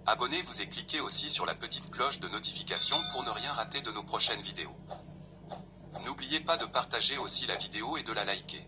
Abonnez-vous et cliquez aussi sur la petite cloche de notification pour ne rien rater de nos prochaines vidéos. N'oubliez pas de partager aussi la vidéo et de la liker.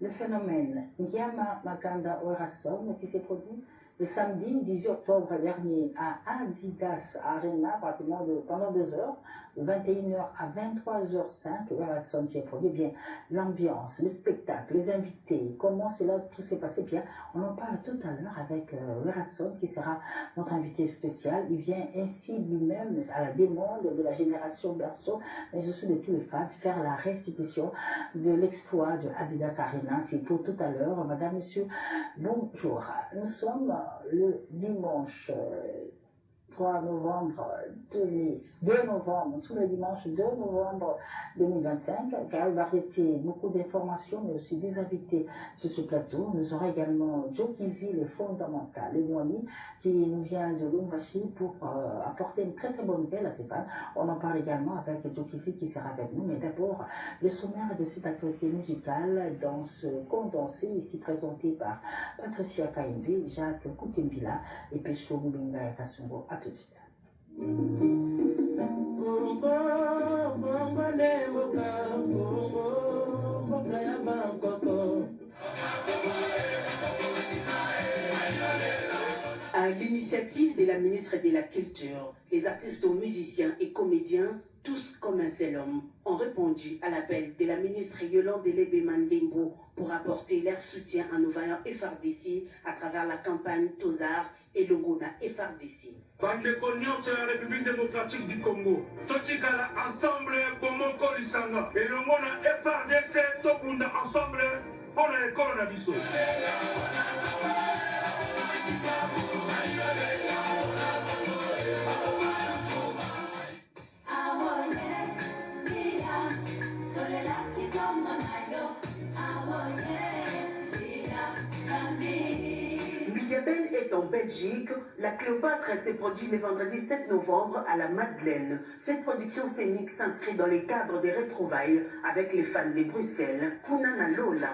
Le phénomène Nyama Makanda Orason qui s'est produit le samedi 18 octobre dernier à Adidas Arena, pratiquement pendant 2 heures, de 21h à 23h05, Orason s'est produit. Bien, l'ambiance, le spectacle, les invités, comment tout s'est passé, bien, on en parle tout à l'heure avec Orason qui sera notre invité spécial. Il vient ainsi lui-même à la demande de la génération berceau, mais aussi de tous les fans, faire la restitution de l'exploit de Adidas Arena. C'est pour tout à l'heure. Madame, monsieur, bonjour. Nous sommes le dimanche 3 novembre 2 novembre, sous le dimanche 2 novembre 2025, car variété, beaucoup d'informations, mais aussi des invités sur ce plateau. Nous aurons également Joe Kizi, le fondamental, le Moani, qui nous vient de Lumbashi pour apporter une très très bonne nouvelle à ses fans. On en parle également avec Joe Kizi qui sera avec nous, mais d'abord, le sommaire de cette actualité musicale dans ce condensé, ici présenté par Patricia Kaimbe, Jacques Koutembila et Pécho Mbinga et Kassungo. À tout de suite. À l'initiative de la ministre de la Culture, les artistes, musiciens et comédiens, tous comme un seul homme, ont répondu à l'appel de la ministre Yolande Mandembo pour apporter leur soutien à nos vaillants FRDC à travers la campagne Tozar et Longona FRDC. Bandeko nyonso ya République démocratique du Congo totikala ensemble bomoko lisanga elongo na FRDC tokunda ensemble mpona ekolo na biso. Miliabel est en Belgique. La Cléopâtre s'est produite le vendredi 7 novembre à la Madeleine. Cette production scénique s'inscrit dans les cadres des retrouvailles avec les fans de Bruxelles. Kunana Lola.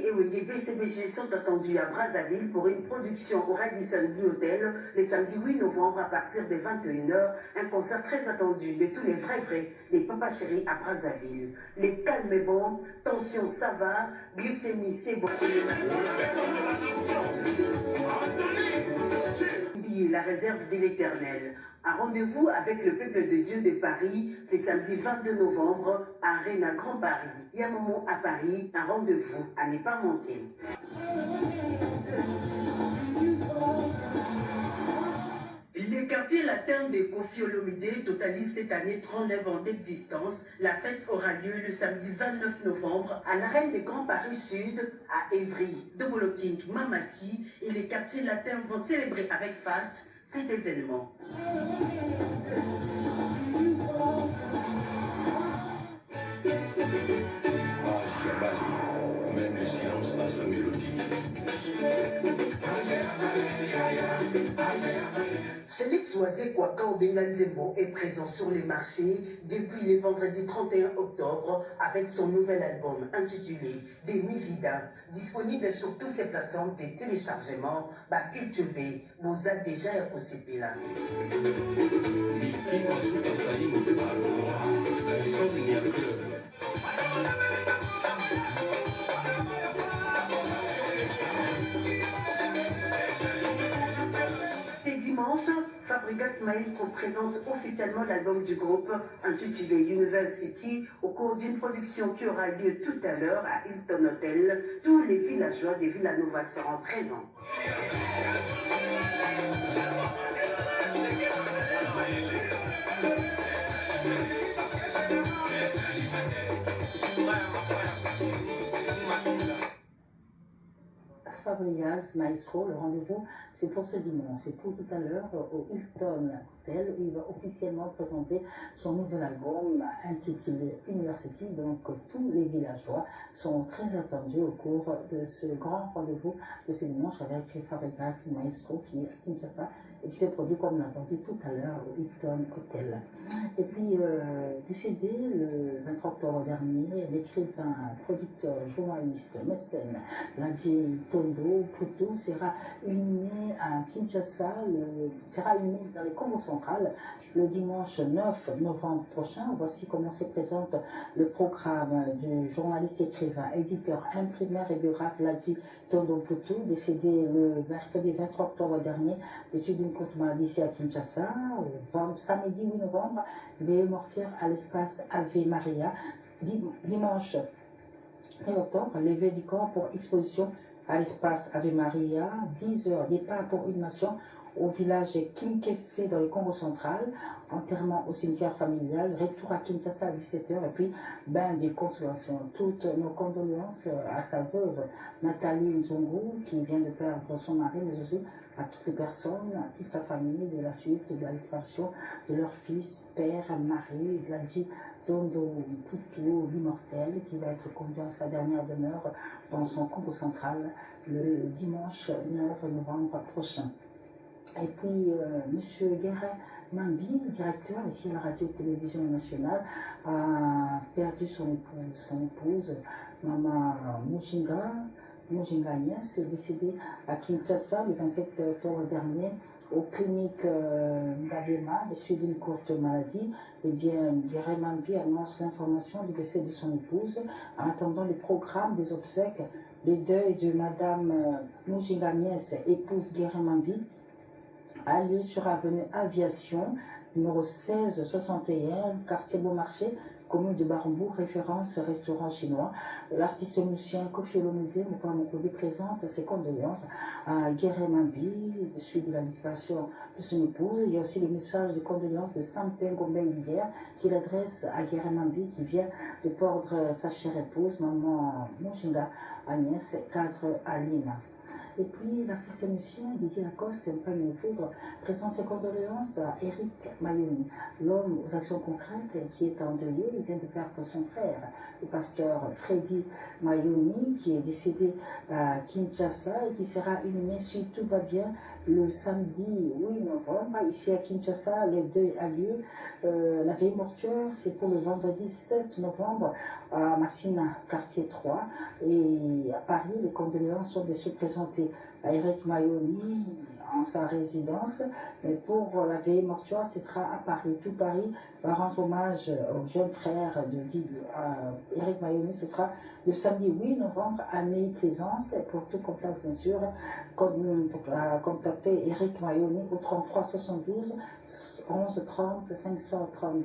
Et Wenge BCBG sont attendus à Brazzaville pour une production au Radisson Blu Hotel le samedi 8 novembre à partir de 21h. Un concert très attendu de tous les vrais des Papa Chéris à Brazzaville. Les calmes et bons, tension ça va, glycémie c'est bon. La réserve de l'Éternel. Un rendez-vous avec le peuple de Dieu de Paris le samedi 22 novembre à Arena Grand Paris. Il y a un moment à Paris, un rendez-vous à ne pas manquer. Le quartier latin de Kofi Olomide totalise cette année 39 ans d'existence. La fête aura lieu le samedi 29 novembre à l'arène de Grand Paris Sud à Évry. Double King, Mamassi et les quartiers latins vont célébrer avec faste cet événement. Même le silence a sa mélodie. Félix Oisé Kwaka Obenganzembo est présent sur les marchés depuis le vendredi 31 octobre avec son nouvel album intitulé Demi Vida, disponible sur toutes les plateformes de téléchargement. Cultivé, vous a déjà possible là. C'est dimanche, Fabregas Maestro présente officiellement l'album du groupe intitulé University au cours d'une production qui aura lieu tout à l'heure à Hilton Hotel. Tous les villageois de Villanova seront présents. Fabregas Maestro, le rendez-vous, c'est pour ce dimanche, c'est pour tout à l'heure au Hilton Hotel où il va officiellement présenter son nouvel album intitulé University. Donc tous les villageois sont très attendus au cours de ce grand rendez-vous de ce dimanche avec Fabregas Maestro qui est à Kinshasa et qui s'est produit, comme on l'a dit tout à l'heure, au Hilton Hotel. Et puis, décédé le 23 octobre dernier, l'écrivain, producteur, journaliste, mécène, Ladji Tondo Putu sera inhumé à Kinshasa, sera inhumé dans le Congo central le dimanche 9 novembre prochain. Voici comment se présente le programme du journaliste, écrivain, éditeur, imprimeur et biographe Ladji Tondo Putu, décédé le mercredi 23 octobre dernier des suite d'une courte maladie ici à Kinshasa. Samedi 8 novembre, veillée mortuaire à l'espace Ave Maria. Dimanche 9 octobre, levée du corps pour exposition à l'espace Ave Maria. 10h, départ pour une nation au village Kinkese dans le Congo central, enterrement au cimetière familial, retour à Kinshasa à 17h et puis bain de consolation. Toutes nos condoléances à sa veuve Nathalie Nzongo qui vient de perdre son mari, mais aussi à toutes les personnes, à toute sa famille de la suite de la disparition de leur fils, père, mari, Ladji Tondo Putu, l'immortel, qui va être conduit à sa dernière demeure dans son Congo central le dimanche 9 novembre prochain. Et puis, M. Guérin Mambi, directeur ici à la radio-télévision nationale, a perdu son épouse, Maman Mujinga Agnès, est décédée à Kinshasa le 27 octobre dernier aux cliniques Ngabema, des suite d'une courte maladie. Eh bien, Guérin Mambi annonce l'information du décès de son épouse en attendant le programme des obsèques Le deuil de Madame Mujinga Niès, épouse Guérimambi, a lieu sur avenue Aviation, numéro 1661, quartier Beaumarchais, commune de Barambou, référence restaurant chinois. L'artiste musicien Kofi Olomide Moukouamokodi présente ses condoléances à Guérimambi, suite de la disparition de son épouse. Il y a aussi le message de condoléances de Sampé Gombe hier qu'il adresse à Guérimambi qui vient de perdre sa chère épouse, maman Mujinga Agnès, cadre à Lima. Et puis l'artiste musicien Didier Lacoste, Campagne de Foudre, présente ses condoléances à Eric Mayoni, l'homme aux actions concrètes qui est endeuillé. Il vient de perdre son frère, le pasteur Freddy Mayoni, qui est décédé à Kinshasa et qui sera inhumé, si tout va bien, le samedi 8 novembre. Ici à Kinshasa, le deuil a lieu. La veille mortuaire, c'est pour le vendredi 7 novembre à Massina, quartier 3. Et à Paris, les condoléances sont bien sûr présentées à Eric Mayoni en sa résidence. Mais pour la veille mortuaire, ce sera à Paris. Tout Paris va rendre hommage au jeune frère de Eric Mayoni. Ce sera le samedi 8 novembre à Neuilly-Plaisance. Et pour tout contact, bien sûr, contacter Eric Mayoni au 33 72 11 30 530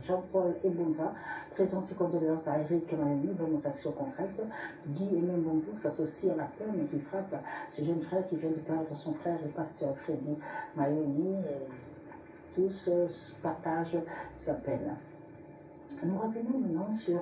Jean-Paul Ebonza. Présente ses condoléances à Eric Mayoni dans nos actions concrètes. Guy Aimé Mbombo s'associe à la peine qui frappe ce jeune frère qui vient de perdre son frère, le pasteur Freddy Mayoni. Tous partagent sa peine. Nous revenons maintenant sur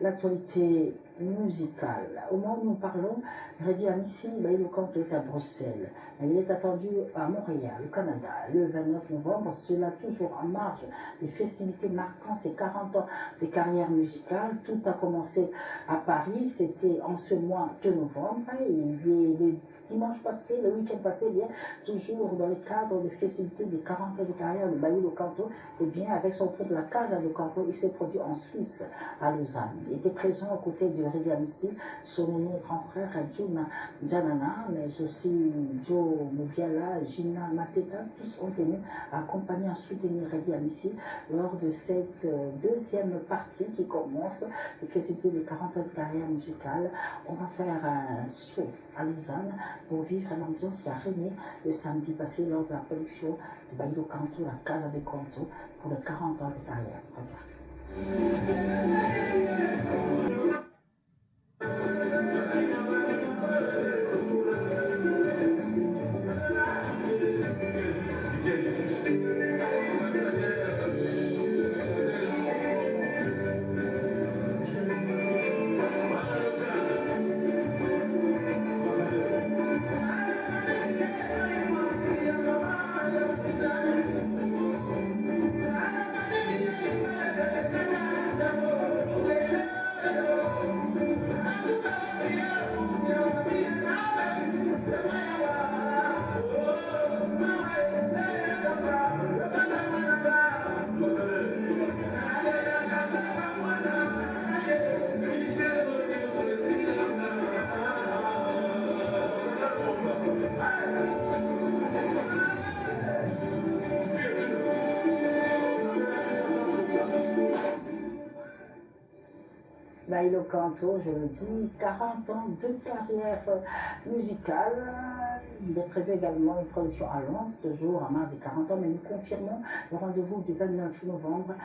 l'actualité musicale. Au moment où nous parlons, Redi Amissi Baïlo Kanto est à Bruxelles. Il est attendu à Montréal, au Canada, le 29 novembre. Cela toujours en marge des festivités marquant ses 40 ans de carrière musicale. Tout a commencé à Paris, c'était en ce mois de novembre. Le dimanche passé, le week-end passé, bien, toujours dans le cadre des festivités des 40 ans de carrière de Baïlo Kanto, et bien, avec son groupe La Casa de Kanto, il s'est produit en Suisse, à Lausanne. Il était présent aux côtés de Redi Amissi, son aîné grand frère Juna Janana, mais aussi Joe Mubiala, Gina Mateta, tous ont tenu à accompagner, à soutenir Redi Amissi lors de cette deuxième partie qui commence, les festivités des 40 ans de carrière musicale. On va faire un saut à Lausanne pour vivre l'ambiance qui a régné le samedi passé lors de la production de Baïlo Kanto, La Casa de Kanto, pour les 40 ans de carrière. Baïlo Kanto, je le dis, 40 ans de carrière musicale. Il est prévu également une production à Londres, toujours en mars des 40 ans, mais nous confirmons le rendez-vous du 29 novembre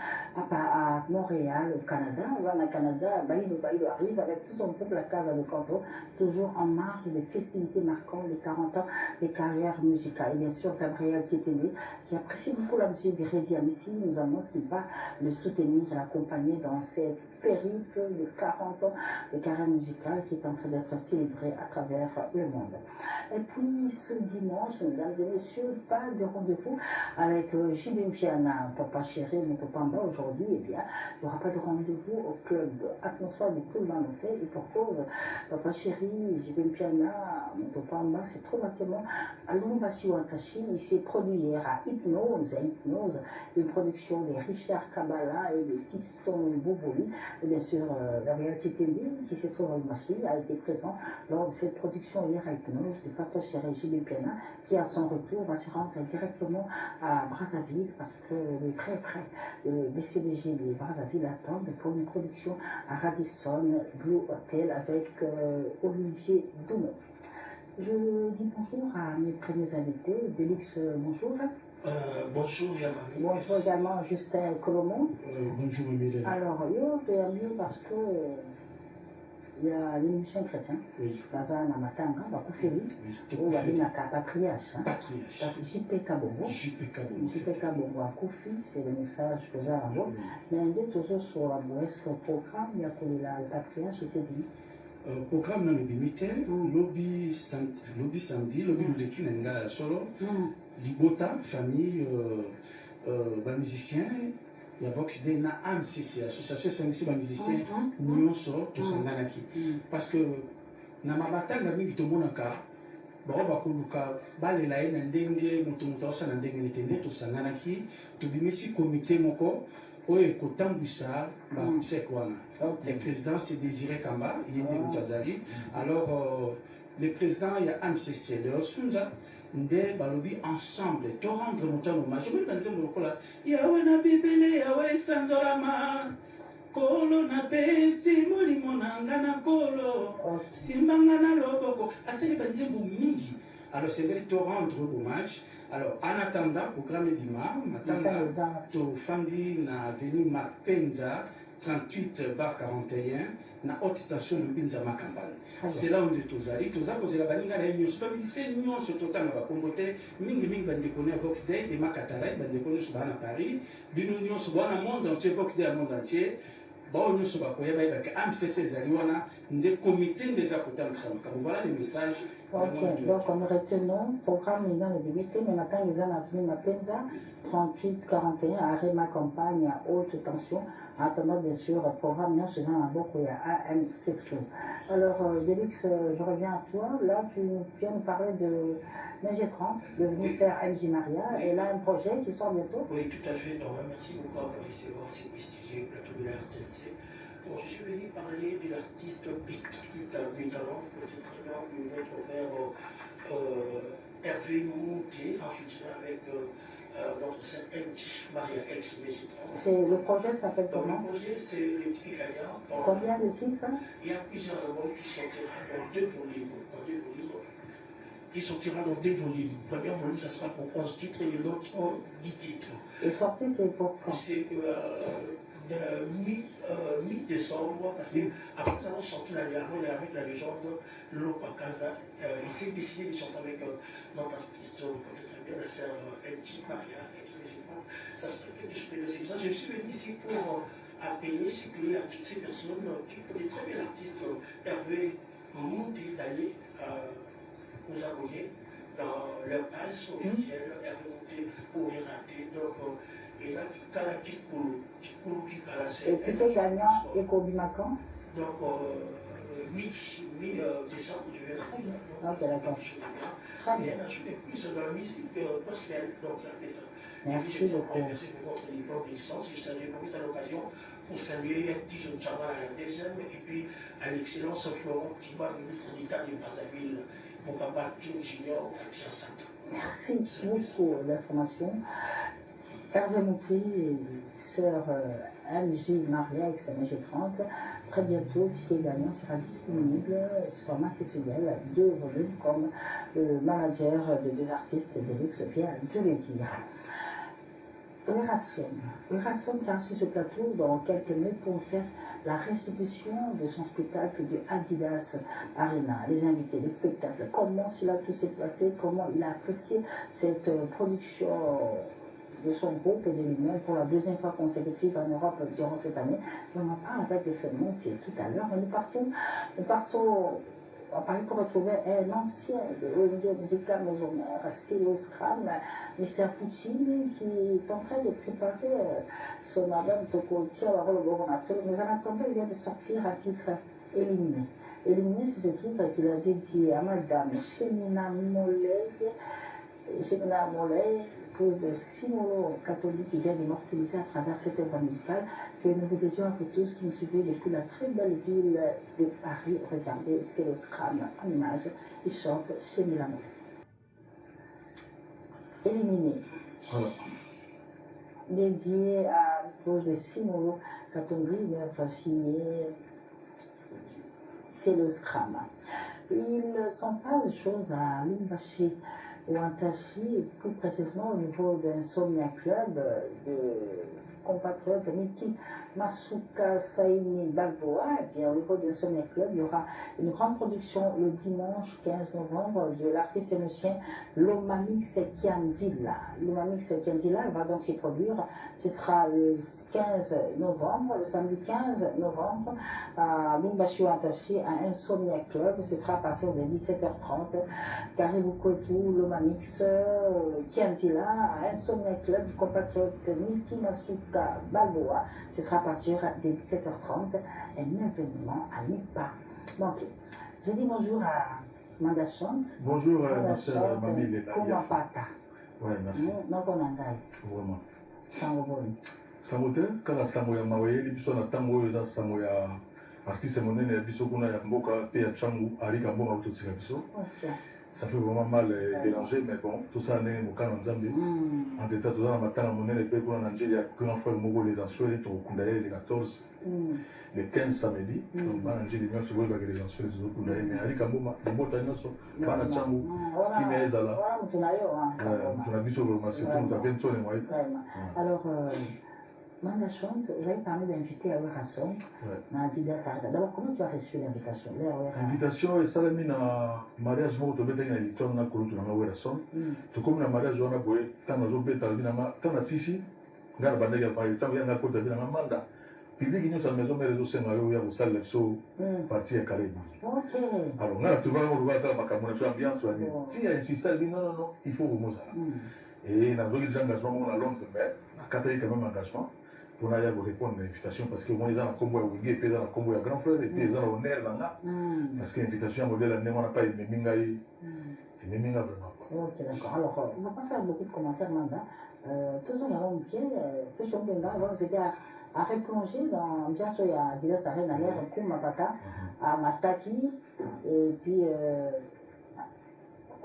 à Montréal, au Canada. On va au Canada, Baïlo arrive avec tout son groupe La Casa de Kanto, toujours en marge des festivités marquant les 40 ans de carrière musicale. Et bien sûr, Gabriel Tieténé, qui apprécie beaucoup la musique de Redi Amissi, nous annonce qu'il va le soutenir et l'accompagner dans cette périple de 40 ans de carrière musicale qui est en train d'être célébré à travers le monde. Et puis ce dimanche, mesdames et messieurs, pas de rendez-vous avec Jibin Piana, Papa Chéri, Motopamba. Aujourd'hui, eh bien, il n'y aura pas de rendez-vous au club Atmosphère du Club Manoté. Et pour cause, Papa Chéri, Jibin Piana, Motopamba, c'est trop maintenant à Lumbashi Wantashi. Il s'est produit hier à Hypnose, une production de Richard Kabbalah et de Fiston Boboli, Et bien sûr, Gabriel Titendi, qui se trouve à Lumachi, a été présent lors de cette production hier à Hypnose du Papa Chéri Gilles Piana, qui à son retour va se rendre directement à Brazzaville parce que les très près de DCBG de Brazzaville attendent pour une production à Radisson Blue Hotel avec Olivier Dumont. Je dis bonjour à mes premiers invités. Deluxe, bonjour. Bonjour Yamami. Bonjour également Justin Colomon. Bonjour Mille. Alors, yo, tu es mieux parce que il y a les musiciens chrétiens. Oui. Baza na matanga, bakufeli. Oui. Ou abinaka patriarche. Patriarche. JP Kabongo. JP Kabongo. JP Kabongo akufi, c'est le message que j'ai à vous. Mais nde toujours sur la est-ce que le programme, il y a que le patriarche, c'est dit. Programme dans le bimite, lobby samedi, lobby luleki nanga solo, libota, famille, musicien, il y a Vox Day na AMCC, association SNC musicien, nyonso, tout sanganaki. Parce que na mabata na mingi to monaka, bao bakuluka balela ye na ndenge moto moto osala ndenge netende to sanganaki, to bimisi comité moko. Oui, Kotamboussa, c'est quoi? Le président, c'est Désiré Kamba, il est de Mutazali. Alors, le président, il y a AMCC, le Osunza, Nde Balobi ensemble, te rendre notre hommage. Je me dis, Yahweh na Bibele, Yahweh Sanzolama, Kolo na Pesi, Molimonanga na Kolo, Simbanga na Loboko, assez les mingi. Alors, c'est vrai te rendre hommage. Alors, en attendant, programme Bima, Matanga, to Fandi na avenue Mapenza, 38/41, na haute station de Binza Makambal. C'est là où on est aux Ari. Tous à cause de la baninga, il y a une supervision, nous, ce total, on va comboter, Mingi Bandekone, Vox Day, et Makataray, Bandekone, Suban à Paris, Binunion, Suban à monde entier, Vox Day à monde entier. Bon, nous sommes à Koyaba, avec AMCC Zaliwana, des comités des Akotan, voilà les messages. Ok, donc on retenons, programme dans le BBT, mais maintenant ils ont avenue Mapenza, 38-41, arrêt ma campagne à haute tension, en attendant bien sûr le programme non chez un beaucoup il y a AMCC. Alors, Delix, je reviens à toi, là tu viens nous parler de MG30, le ministère MJ Maria, et là un projet qui sort bientôt. Oui, tout à fait, Norma, merci beaucoup pour recevoir ces prestigieux plateau de la RTNC. Bon, je suis venu parler de l'artiste du talent, peut-être très bien de notre frère Hervé Mouté, en futur avec notre sœur MJ Maria ex-MG30. Le projet s'appelle comment? Le projet, c'est le titre italien. Combien de titres? Il y a plusieurs albums qui sortiront dans deux volumes. Qui sortira dans deux volumes. Le premier volume, ça sera pour 11 titres et l'autre 10 titres. Et sorti, c'est pour quand? C'est mi-décembre, parce qu'après nous avons chanté avec la légende Lolo Pakaza. Il s'est décidé de chanter avec notre artiste, peut-être très bien, la sœur MJ Maria, ex-Mégétant. Ça serait bien de supplier aussi. Je suis venu ici pour appeler, supplier à toutes ces personnes qui connaissent très bien l'artiste Hervé Mouté d'aller nous abonner dans leur page officielle, Hervé Mouté pour y rater. Donc, et là, qui et c'était gagnant et Kobimakan. Donc, mi-décembre, je vais rentrer. Ok, d'accord. C'est bien ajouté plus dans la musique gospel, donc ça fait ça. Merci beaucoup. Merci pour votre diplôme de licence. Je salue à l'occasion pour saluer Tijon Chama à la deuxième et puis à l'excellence Florent Tiba, ministre d'État de Brazzaville, mon papa King Junior à Tiansanta. Merci beaucoup d'informations. Hervé Mouti, sœur MJ Maria ex-MG30, très bientôt, le ticket gagnant sera disponible sur Massiciliel, 2 volumes, comme le manager de deux artistes de luxe vient de le dire. Eurasson s'est assis sur ce plateau dans quelques minutes pour faire la restitution de son spectacle de Adidas Arena. Les invités, les spectacles, comment cela tout s'est passé, comment il a apprécié cette production de son groupe et de lui-même pour la deuxième fois consécutive en Europe durant cette année. Et on en parle avec le féminin, c'est tout à l'heure. Nous partons à Paris pour retrouver un ancien de l'ONG Musical Maisonnaire, Célo Scram, Mr. Puccini, qui est en train de préparer son album Toko Tiawaro le Governateur. Mais en attendant, il vient de sortir un titre éliminé. Éliminé, c'est ce titre qu'il a dédié à Madame Chemina Mollet, l'épouse de Simolo, catholique qui vient d'immortaliser à travers cette œuvre musicale que nous vous dédions à vous tous qui nous suivez depuis la très belle ville de Paris. Regardez, c'est le Scram en image. Il chante chez Milano. Éliminé. Voilà. Dédié à l'épouse de Simolo, catholique, une œuvre signée. C'est le Scram. Il s'en passe des choses à Lumbashi ou à Tachi, plus précisément au niveau d'un Somnia Club de compatriote Miki Masuka Saini Balboa. Et bien au niveau d'un Somnia Club, il y aura une grande production le dimanche 15 novembre de l'artiste musicien Lomamix Kianzila. Lomamix Kianzila va donc s'y produire. Ce sera le 15 novembre, le samedi 15 novembre, à Lumbashi Antachi, à Insomnia Club. Ce sera à partir de 17h30. Karibu Kwetu, Lomamix Kianzila, à Insomnia Club du compatriote Miki Masuka Balboa. Ce sera à partir de 17h30. Un événement à ne pas manquer. Je dis bonjour à Manda Chante. Bonjour, ma soeur Mami Lena. Comment pata? Ouais, merci. Non, on a Vraiment. sango boni. Sango te, kala sango ya mawayeli biso na tango oyo eza sango ya artiste monene ya biso kuna ya mboka pe ya Tchangu arika mbonga kototika biso. Ça fait vraiment mal déranger, mais bon, tout ça n'est pas en Zambie. En état, tout ça, on a monnaie les en Nigeria, grand frère Mogo les Ansuels, les Kundaye, les 14, les 15 samedi. Donc, en Nigeria, il y a souvent les Ansuels, les Kundaye, mais Ari Kamboma, les Botaniens sont pas à Tchangu, qui m'est là. On a vu sur le marché, on a 20 tonnes et moitié. Alors, Manda Chante, vous avez parlé d'inviter à Werasson, dans Adidas Arda. D'abord, comment tu as reçu l'invitation? L'invitation est salami na mariage moko tobetaki na victoire na kulutu na Werasson. Tokomi na mariage wana boye ntango azobeta alobi nanga ntango asisi ngai na bandaki ya pari ntango ya ngai kota abi nanga manda publiki nyonso ya maison mare ezosenga yo ya kosalela biso parti ya kala ebuli. Alors ngai natrouva yango loba kaka makambo na biso ambiance wani ti ya insista ebi non il faut komozala et nazoki déjà engagement moko na Londres mais nakataki quand même engagement pour aller répondre à l'invitation parce que moi ils ont un combo à Wiggy et puis ils ont un combo à grand frère et puis ils ont l'honneur là parce que l'invitation à modèle on n'a pas aimé minga vraiment. Ok, d'accord. Alors, on ne va pas faire beaucoup de commentaires maintenant. Tous on y a un pied, plus on benga, alors c'était à replonger dans bien sûr il y a Didas Arena hier comme Mapata à Mataki et puis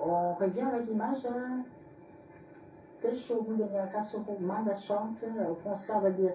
on revient avec l'image. Pesho Benga Kasoko Manda Chante au concert va dire.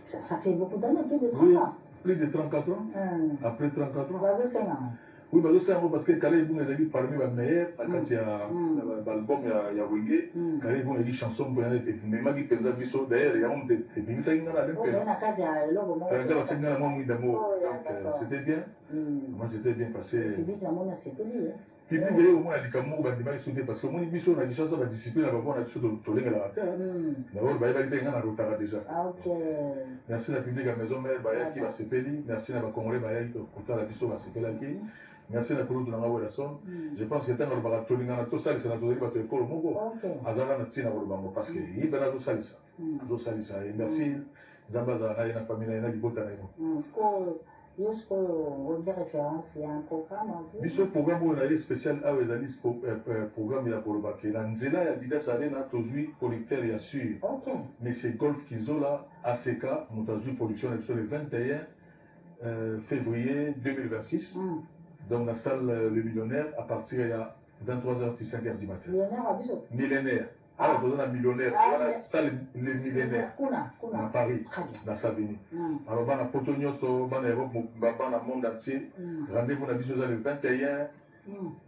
Ça fait beaucoup d'années, plus de 30 ans. Plus de 34 ans. Après 34 ans. Oui, mais c'est parce que Kale Ibung est parmi les meilleurs. Quand il y a l'album, il y a Wiggy. Kale Ibung a dit chanson pour aller. Mais ma qui pense à Bisso, d'ailleurs, il y a un des pays qui c'était bien. Moi, c'était bien passé. Puis, au moins, il y a des camours qui sont parce que moi, Bisso, on a dit chance à discipline, on a dit sur le la terre. D'abord, il y a des gens déjà. Merci à la public à Maison Mère qui va se payer. Merci à la Congolais qui va se payer. Merci à la Kouloudou Nanga Werasson. Je pense que tant que le Tolinga, tout ça, c'est naturel, il va te école Mogo. Azara Natina Bango, parce qu'il y a Salisa. Et merci, Zambaza, la famille, la Libota. Il y a référence, il y a un programme en plus. Ce programme, on a eu spécial à Wezalis, programme il a pour le baquet. Dans Nzela, il y a Didas Arena, Tozui, collecteur, il y a sûr. Mais c'est Golf Kizola, ACK, Moutazui Production, le 21 février 2026. Dans la salle Le Millionnaire, à partir de 23h-5h du matin. Millionnaire à Bissot. Millénaire Ah, vous êtes un millionnaire. Voilà, ça, les millénaires. À Paris, dans Savigny. Alors, dans la Potognoso, dans l'Europe, dans le monde entier, rendez-vous dans le 21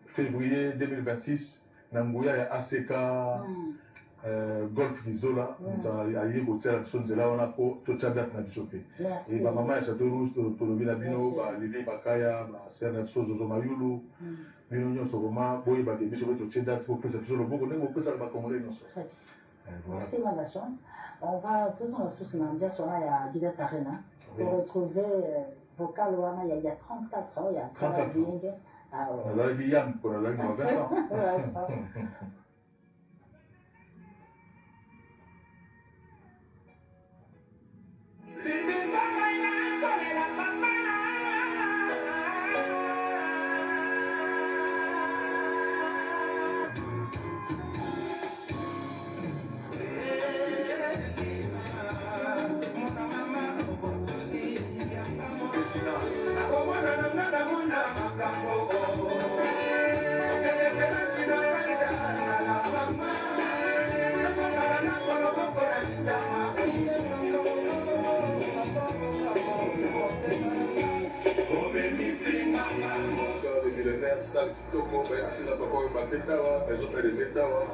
février 2026, dans Ngouya, ACK, Golf Gizola, à Yégotia, la zone de là, on a pour tout ça date dans le et ma maman est Château Rouge, Tolobi Nabino, Lili Bakaya, Serna Sozo Mayulu, Mino Soroma, Boy Bade, Bishop de Tchédat, pour que ça soit le bon, on peut ça le Congolais. Merci, Madame la chance. On va tous en ressources sur la Didas Arena pour retrouver vocal Wana il y a 34 ans, il y a 34 ans. On a dit Yann pour la 20 ans. Salle Kitoko, c'est la papa Mapetawa, les autres de Metawa.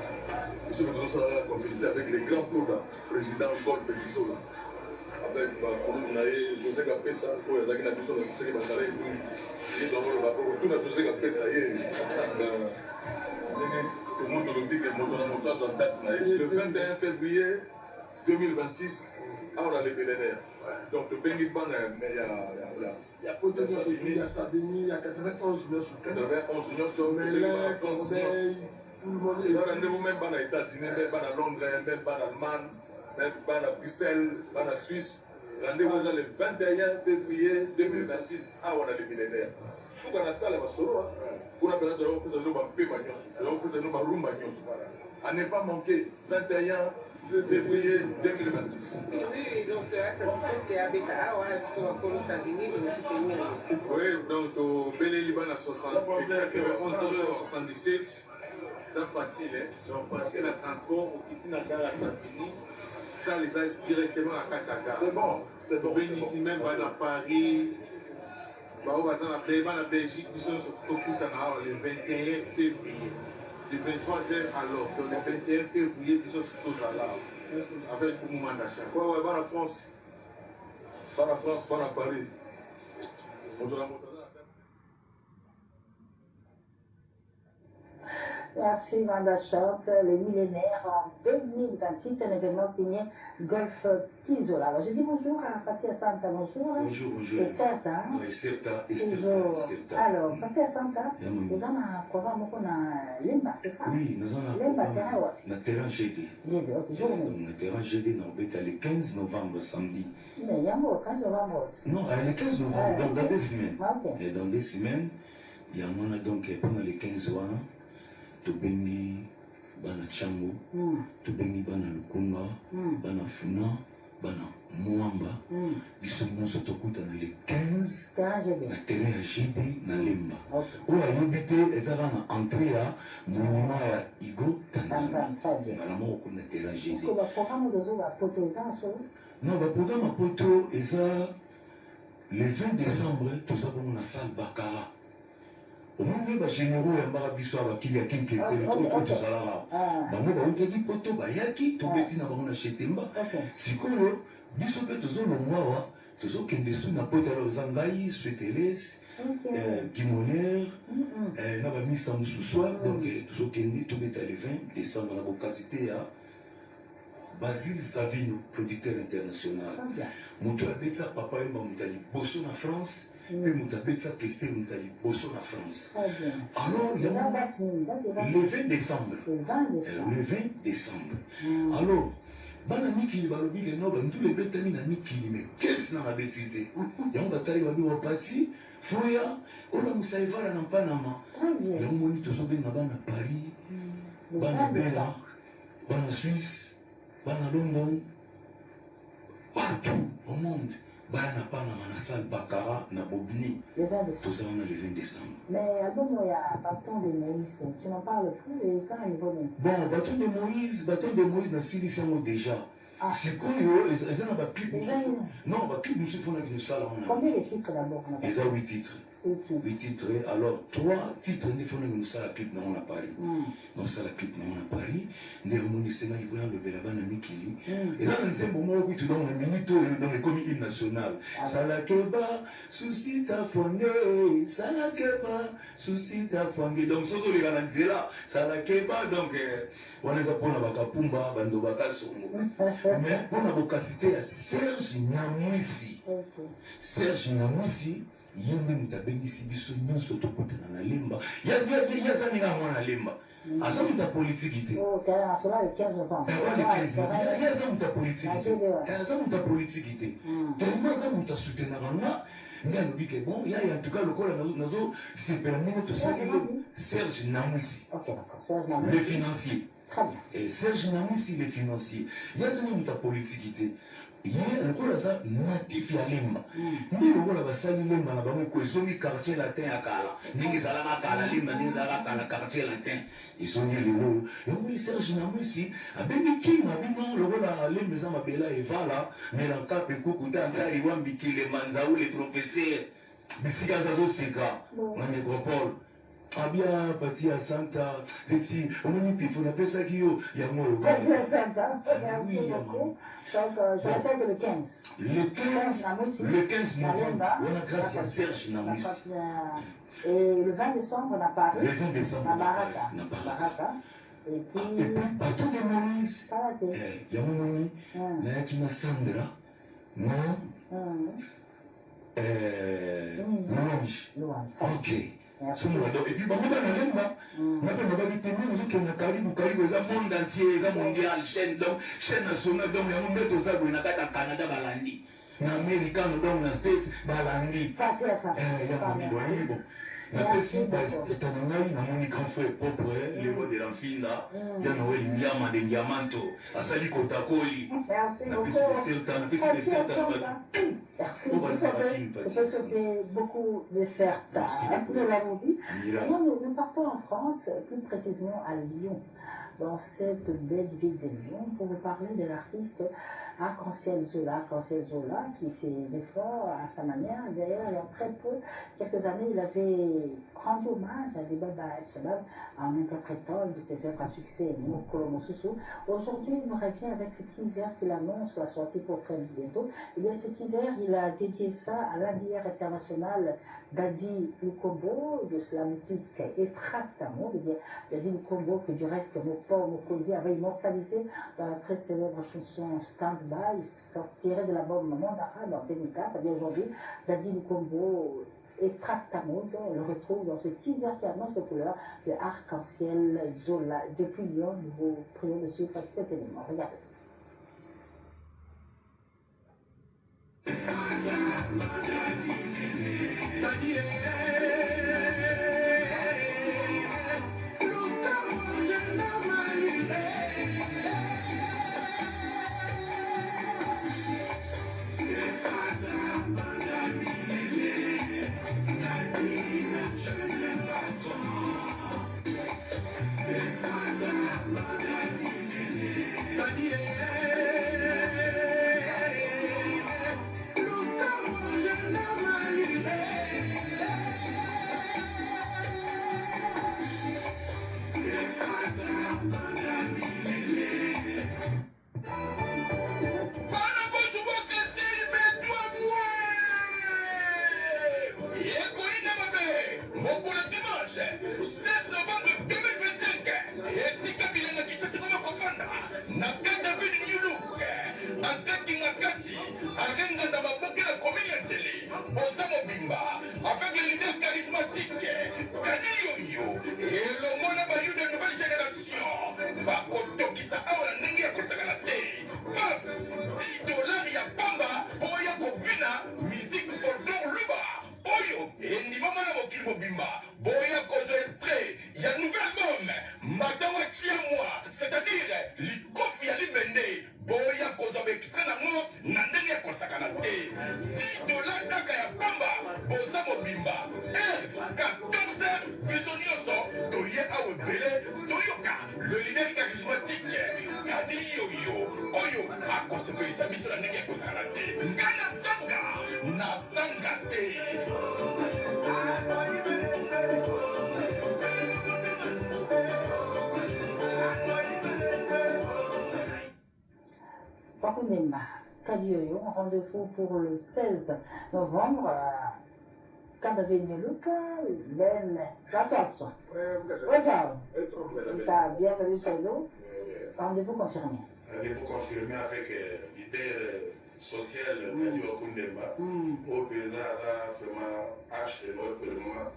Ils sont tous en compétition avec les grands pros, président Golf Gizola. Avec José Capessa, pour les agents de la Série Bassala et tout. J'ai d'abord le rapport, tout le José Capessa, tout le monde le dit que mon en date. Le 21 février 2026, on a les millénaires. Donc, le Bengi Ban, il y a Potentiel, il y a Savigny, il y a 91 millions sur 91 millions sur France. Tout le monde est là. Rendez-vous même aux États-Unis, même à Londres, même en Allemagne, même à Bruxelles, même à Suisse. Rendez-vous le 21 février 2026. Ah, on a les millénaires. Sous la salle, on va se voir. On a besoin de représenter nos paix, de représenter nos rumba. À ne pas manquer, 21 février 2026. Oui, donc c'est pour ça qu'il y a avec Polo Savigny de nous soutenir. Oui, donc au Bélé Liban à 91 77, c'est facile, hein? Donc facile à transport, au Kitinagar à Savigny, ça les a directement à Kataka. C'est bon, c'est bon. Ici même, à Paris, on va à la Belgique, nous sommes le 21 février. Le 23h alors, donc le 21 février, nous sommes tous à l'art. Avec le mouvement d'achat. Ouais, va la France. Va la France, va à Paris. Merci, Vanda Chante. Les millénaires en 2026, un événement signé Golf Gizola. Alors, je dis bonjour à Fatia Santa, bonjour. Bonjour, bonjour. Et Certa. Oui, Certa, et Certa. Alors, Fatia Santa, nous avons un programme pour Limba, c'est ça? Oui, nous avons Limba, terrain, na terrain GD. GD, ok, journée. Na terrain GD, le 15 novembre, samedi. Mais il y a un mot, 15 novembre. Non, le 15 novembre, donc dans 2 semaines. Ok. Et dans 2 semaines, il y a un donc pendant les 15 ans, Tobengi, Bana Chango, Tobengi, Bana Lukunga, Bana Funa, Bana Mwamba, biso nyonso tokuta na le 15 na terrain ya GD na Lemba. Oyo ayebi te ezaka na entrée ya monuma ya Igo Tanzania. Ngala moko kuna terrain GD. Non, baprogramme ya poto eza le 20 décembre toza bongo na salle Bakara. Au moins, les généraux et biso abakili ya kinkeseli oyo tozalaka bango bautaki poto bayaki tobeti na bango na chetemba sikoyo biso mpe tozolongwa awa tozokende su na poto alors eza ngai Sueteles Kimonière na bamisa mosusu donc tozokende tobeta le 20 décembre na bokasi te ya Basile Savino, producteur international. Moto abetsa papa yemba moto liboso na France. Mais mon tabet question bosso la France. Alors, le 20 décembre. Le 20 décembre. Alors, bana mikili balobi ke no bantu le betami na mikili mais qu'est-ce na betité. Ya on batali babi wa parti foya ona musaivala na Panama. Ya on moni to sobe na bana Paris. Bana Bella, bana Suisse, bana London. Partout au monde. bana pana mana salle Bakara na Bobni. Le 20 décembre. Tout ça on a le 20 décembre. Mais album il y a Bâton de Moïse, tu n'en parles plus et ça il vaut bien. Bon, Bâton de Moïse na sili sango déjà. Ah. C'est quoi ils ont un clip. Non, ba clip nous font avec nous ça là on a. Combien de titres d'abord? Ils ont 8 titres. 8 titres. Alors 3 titres nous font avec nous ça la clip on a Paris. Donc ça la clip on a Paris. Néomoni Senga il voit le Belaba na Mikili. Et là on sait bon moi qui dans la minute dans les communes nationales. Ça la keba souci ta fondé, ça la keba souci ta fondé. Donc surtout les gars là, ça la keba donc on les apprend à Bakapumba, Bando Bakasongo. Mais on a beaucoup cité à Serge Namouissi. Serge Namouissi, yende mutabengisi biso nyonso tokotana na lemba. Ya zaninga mwana lemba. Asa muta politique ite. Oh, car cela le 15 novembre. Le 15 novembre. Ya za muta politique ite. Asa muta politique ite. Tellement ça muta soutenir nga. Nga lobi ke bon, ya en tout cas le kola nazo c'est permis tout ça. Serge Namouissi. OK, d'accord. Serge Namouissi. Le financier. Très bien. Et Serge Namouissi, le financier. Il y a une politique. Il y a un rôle natif à Limba. Il y a un rôle à Limba, ils ont mis quartier latin à Kala. Ils ont mis Limba, ils ont mis quartier latin. Ils ont mis le rôle. Et oui, Serge Namouissi, a béni qui m'a dit le rôle à Limba, ils ont appelé et voilà. Mais dans le cas, il y a un cas, il y a un biki, les manzaou, les professeurs. Mais si il y a un Sega, la nécropole. Abia pati à Santa, Petit, on a mis pifon, on appelle ça Guillaume, il y a moi le gars. Merci à Santa, merci beaucoup. Donc, je retiens que le 15. Le 15 novembre, on a grâce à Serge Namouissi. Et le 20 décembre, on a Paris. Le 20 décembre, on a Baraka. Et puis. Bâton de Moïse. Il y a mon ami, il y a qui Sandra, non? Louange. Ok. Et puis, on a Karibu, ça monde entier, ça mondial, chaîne nationale, donc il y a un peu de ça, il y a un Canada, Balandi. Il y a un Américain, dans les States, Balandi. Merci à ça. Il y a un bon. Merci, c'est un grand frère propre, les rois de l'Enfinda, il y a Noël Ndiama de Ndiamanto, Asali Kotakoli. Merci beaucoup. Merci. Ça fait beaucoup de certains. Nous l'avons dit. Nous partons en France, plus précisément à Lyon, dans cette belle ville de Lyon, pour vous parler de l'artiste Arc-en-Ciel Zola, qui s'est fait fort à sa manière. D'ailleurs, il y a très peu, quelques années, il avait rendu hommage à Dibaba El-Shabab en interprétant une de ses œuvres à succès, Moko Mosusu. Aujourd'hui, il nous revient avec ce teaser qu'il annonce la sortie pour très bientôt. Et bien, ce teaser, il a dédié ça à l'ABR international Dadi Lukombo, de la boutique Efratamo, Dadi Lukombo, que du reste, Mokondi avait immortalisé dans la très célèbre chanson Stand tiré de l'album Monde Arabe en 2004. Et bien aujourd'hui, Dadi Lukombo et Fractamode, on le retrouve dans ce teaser qui annonce les couleurs de Arc-en-Ciel Zola. Depuis Lyon, nous vous prions de suivre cet élément. Regardez. Yeah. le leader charismatique Kadi Yoyo Oyo akosepelisa biso na ndenge ya kozala te nga nasanga te. Pakunema, Kadioyo, rendez-vous pour le 16 novembre à Kadaveneluka, Ben Kassasso. Bienvenue chez nous. Rendez-vous confirmé. Rendez-vous confirmé avec leader social Kadio Kundemba. Au Pézara, vraiment, H de Noël pour le moment.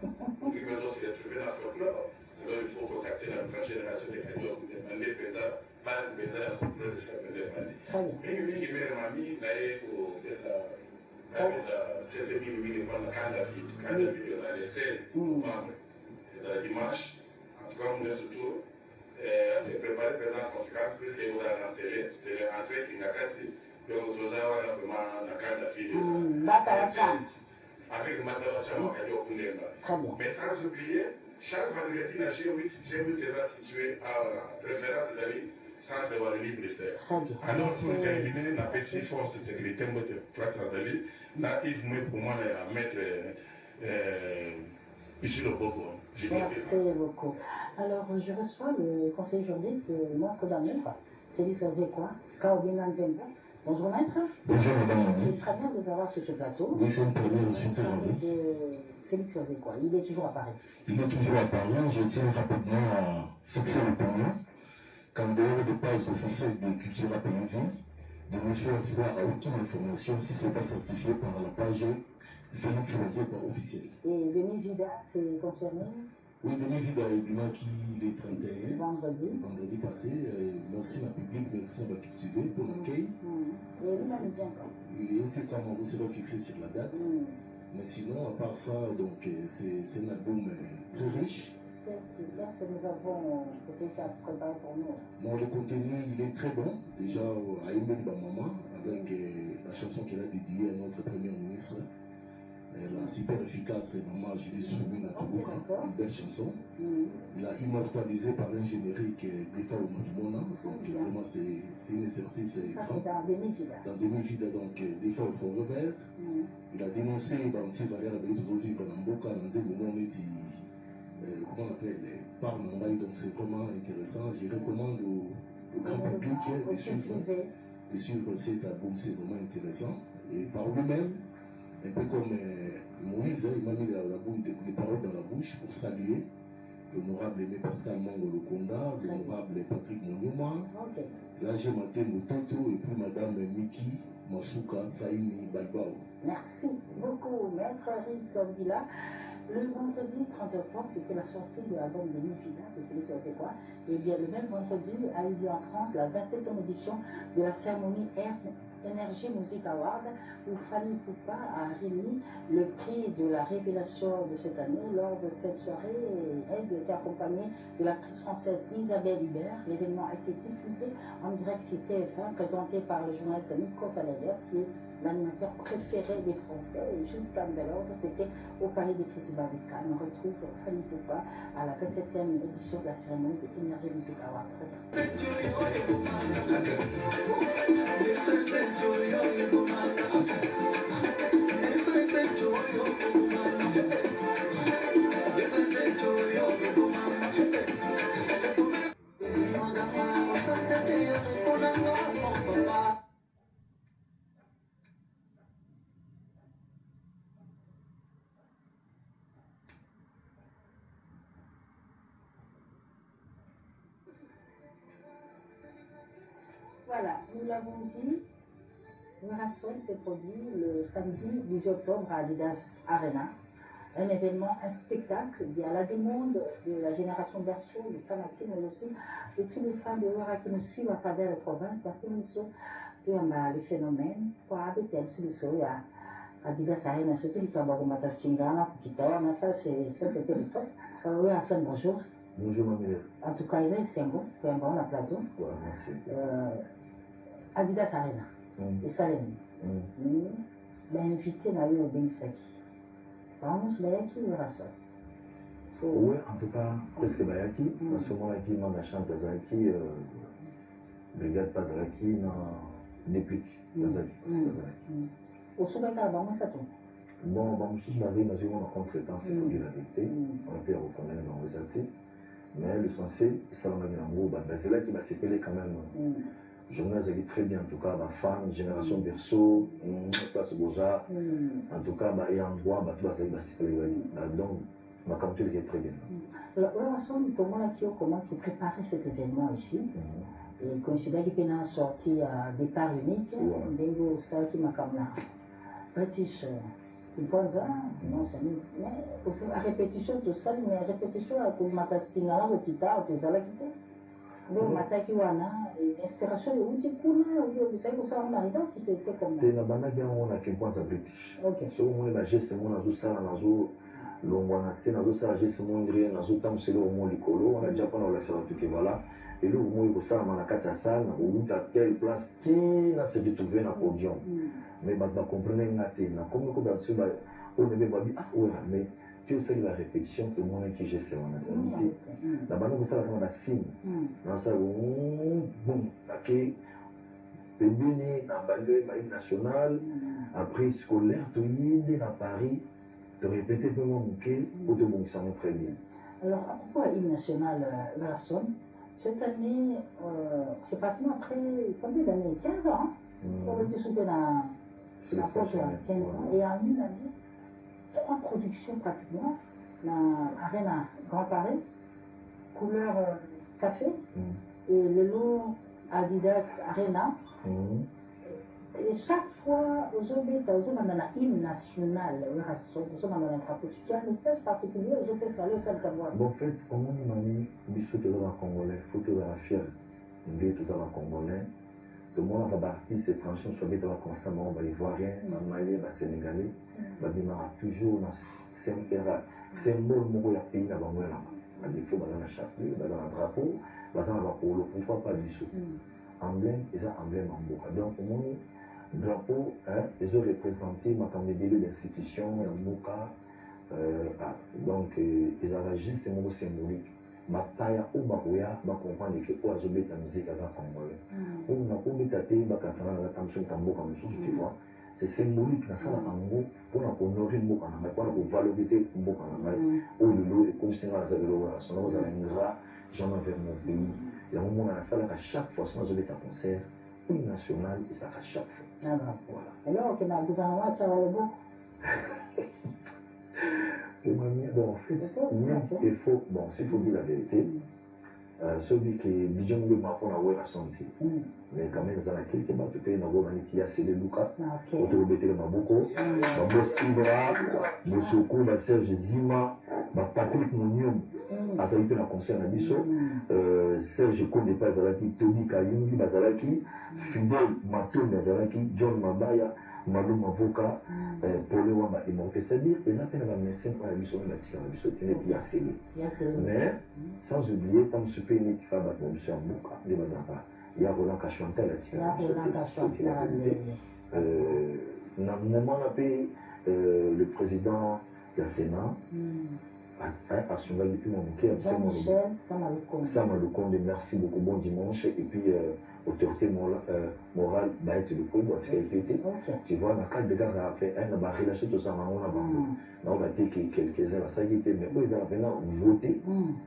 Qui maintenant s'est trouvé dans le folklore. Alors il faut contacter la nouvelle génération de Kadio Kundemba. Les Pézara. Base Bézard, folklore de sa Bézard. Et il y a Mami, d'ailleurs, pour cette minute, pendant le 16 novembre, dimanche. En tout cas, on est surtout à se préparer en conséquence, puisque nous allons c'est l'entrée qui n'a qu'à dire. Donc, nous allons vraiment dans le cadre de la fille. Avec Matala Chamakadio Kundemba. Mais sans oublier, chaque vendredi, la G8 déjà situé à référence d'aller. Centre de Wallonie Bruxelles. Alors, pour terminer, la petite force sécuritaire de place Azali, là, Yves Moué pour moi, à mettre Pichu le Bobo. Merci beaucoup. Alors, je reçois le conseiller juridique de Notre-Dame, Félix Ozekwa, Kaobina Nzemba. Bonjour maître. Bonjour madame. C'est très bien de t'avoir sur ce plateau. Oui, c'est une première, je suis très ravi. Félix Ozekwa, il est toujours à Paris. Il est toujours à Paris, je tiens rapidement à fixer l'opinion. Qu'en dehors des pages officielles de Culture APV, de ne faire voir à aucune information si ce n'est pas certifié par la page Félix Ozekwa officielle. Et Denis Vida, c'est confirmé? Oui, Denis Vida est venu qui les 31. Vendredi passé. Merci à la public, merci à la culture pour l'accueil. Et lui-même vient quand? Et incessamment, vous serez fixé sur la date. Mais sinon, à part ça, donc c'est un album très riche. Qu'est-ce que nous avons préparé pour nous? Bon, le contenu, il est très bon. Déjà, à Emel Bamama, avec la chanson qu'elle a dédiée à notre Premier ministre. La super efficace Maman Julie Soumina Toulouka, une belle chanson. Il a immortalisé par un générique des fois au Matumona. Donc, vraiment, c'est un exercice grand. Dans Demi-Vida, donc, des fois au Forever. Il a dénoncé Bansi Valère Abelito vivre dans Mboka, dans un moment comment on appelle, par Nambaï, donc c'est vraiment intéressant. Je recommande au grand public de suivre cet album, c'est vraiment intéressant. Et par lui-même, un peu comme Moïse, il m'a mis les paroles dans la bouche pour saluer l'honorable Aimé Pascal Mangolo Konda, l'honorable Patrick Monyuma, l'AG Maté Mototo et puis Madame Miki Masuka Saini Balbao. Merci beaucoup, maître Rick Villa. Le vendredi 30 octobre, c'était la sortie de l'album de Nivida de Félix Ozekwa. Et bien, le même vendredi a eu lieu en France la 27e édition de la cérémonie Energy Music Award, où Fanny Poupa a remis le prix de la révélation de cette année. Lors de cette soirée, elle était accompagnée de l'actrice française Isabelle Hubert. L'événement a été diffusé en direct sur TF1, présenté par le journaliste Nico Salavers, qui est l'animateur préféré des Français. Et jusqu'à nouvel ordre, c'était au Palais des Festivals de Cannes. On retrouve Fanny Poupa à la 27e édition de la cérémonie de Energy Music Award. Voilà, nous l'avons dit, Mirassol s'est produit le samedi 10 octobre à Adidas Arena. Un événement, un spectacle, il y a la demande de la génération berceau, les fanatiques, mais aussi de tous les fans de Wara qui nous suivent à travers la province. Parce que nous sommes les phénomènes, pour habiter à Adidas Arena, surtout les Kabarumata Singana, Kitawana, ça c'était le top. Oui, Hassan, bonjour. Bonjour, Mamie. En tout cas, c'est un bon, on a plateau. Ouais, merci. Adidas Arena, et Salem. Ben, invité, on a eu au Benisaki. Vamos, Bayaki, Mirassol. Oui, en tout cas, presque Bayaki, à ce moment-là, qui m'a chante Zaki, brigade Pazalaki, déplique Zaki. Au Soubeka, ça tout. Bon, je suis basé dans une contre-temps, c'est pour dire la vérité. On peut reconnaître dans les athées. Mais le sensé, ça m'a dit en gros, c'est là qui va s'épeler quand même. Journée a dit très bien, en tout cas, ma femme, génération berceau, place Boja, en tout cas, il y a un endroit, tout va s'épeler. Donc, ma campagne est très bien. Alors, comment tu préparais cet événement ici? Et considère qu'il y a une sortie à départ unique, Dengo Salki Makamla. British. Il pense non, c'est mais aussi à répétition de ça, mais à répétition à coup mata singala au kita au tezala kita. Donc mata kiwana inspiration de outil kuna ou ça que ça on arrive qui c'est fait comme ça. C'est la banda qui on a qui pense à British. OK. So on est la geste mon azu sala nazo longwana c'est nazo sala geste mon ndri nazo tam c'est le mo likolo on a déjà pas dans la salle tout que voilà et le mo il ça na kata salle ou à quelle place ti na se retrouver na podium. Mais bah comprenez na comme on est ah ouais mais tu sais la répétition tout le monde qui geste mon natalité la bande ça la comme signe dans ça bon OK béni na bande national après scolaire tout yinde à Paris de répéter vraiment muké pour te bon ça très bien. Alors à propos de l'hymne national Verson cette année c'est pratiquement après combien d'années 15 ans pour le discuter dans la poche 15 ans et en une année 3 productions pratiquement dans Arena Grand Paris couleur café et le lot Adidas Arena et chaque fois aux hymne national tu as un message particulier je peux saluer ça bon en fait comme on m'a dit bisous de la congolais photo de la fière de tout ça la congolais tout le monde va artiste étranger soit bien constamment on va ivoirien malien sénégalais va toujours dans symbole mon pays na bango là il faut dans la chapeau dans le drapeau dans la polo pourquoi pas bisous emblème et ça emblème en boca donc mon drapeau ils ont représenté ma candidature d'institution en boca donc ils avaient juste un mot symbolique mataya ou bakoya ba comprendre que pour azober ta musique à congolais ou na ko bitaté ba kasana la tamson tamboka mususu tu vois c'est symbolique na sala ango pour honorer mboka na pour valoriser mboka na ou le lot et comme c'est na za le wa sono za ngra jamais vers mon pays il y a un moment na sala à chaque fois sono azober ta concert hymne national et ça à chaque fois voilà alors que le gouvernement ça va le beau bon, en fait, il faut, bon, s'il faut dire la vérité, celui qui est bien de ma femme a la santé. Mais quand même, dans la quelques bateaux, il y a Cédé Luka, Autobété de Maboko, Babos Ibra, Bosoko, Serge Zima, Patrick Mounium, à travers la concert à Bisso, Serge Kondé Bazalaki, Tobi Kayumbi Bazalaki, Fidel Matou Bazalaki, John Mabaya. Malou Mavoka, Polo Wamba et Monté, c'est-à-dire qu'ils ont fait la médecine pour la mission de la mission qui a scellé. Mais, sans oublier, tant que ce pays n'est pas battu, monsieur Mbouka, des Bazapa, il y a Roland Kachouantel à tirer. Dans le moment où le président du Sénat, à son avis, depuis mon cœur, Samaloukonde, merci beaucoup, bon dimanche, et puis autorité morale, bah, tu le peux, tu vois, dans le cadre de gars, on a fait un relâché tout ça, on a été quelques-uns, ça y était, mais eux, ils ont maintenant voté,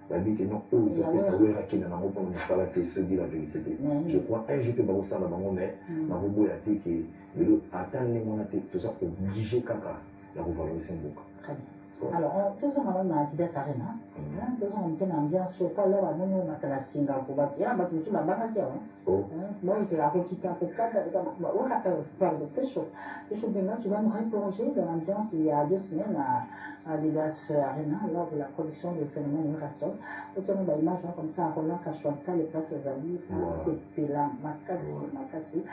la vie que non, eux, ils ont fait savoir qu'il y a un peu de salat et se dit la vérité. Je crois, un jour que vous savez, mais, dans vos bois, il y a été, attendre les mots, tout ça, obligé, caca, la revaloriser un peu. Alors, tous on a Adidas Arena, tous on a une ambiance, pas là, on a la Singapour, il y a un peu de la barrage. Moi, c'est la petite un peu cadre, parle de pêche. Tu vas nous replonger dans l'ambiance il y a 2 semaines à Adidas Arena, lors de la production du phénomène Mirassol. Autant on image comme ça, Roland Kachouanta, les places des amis, c'est Péla, Makassi.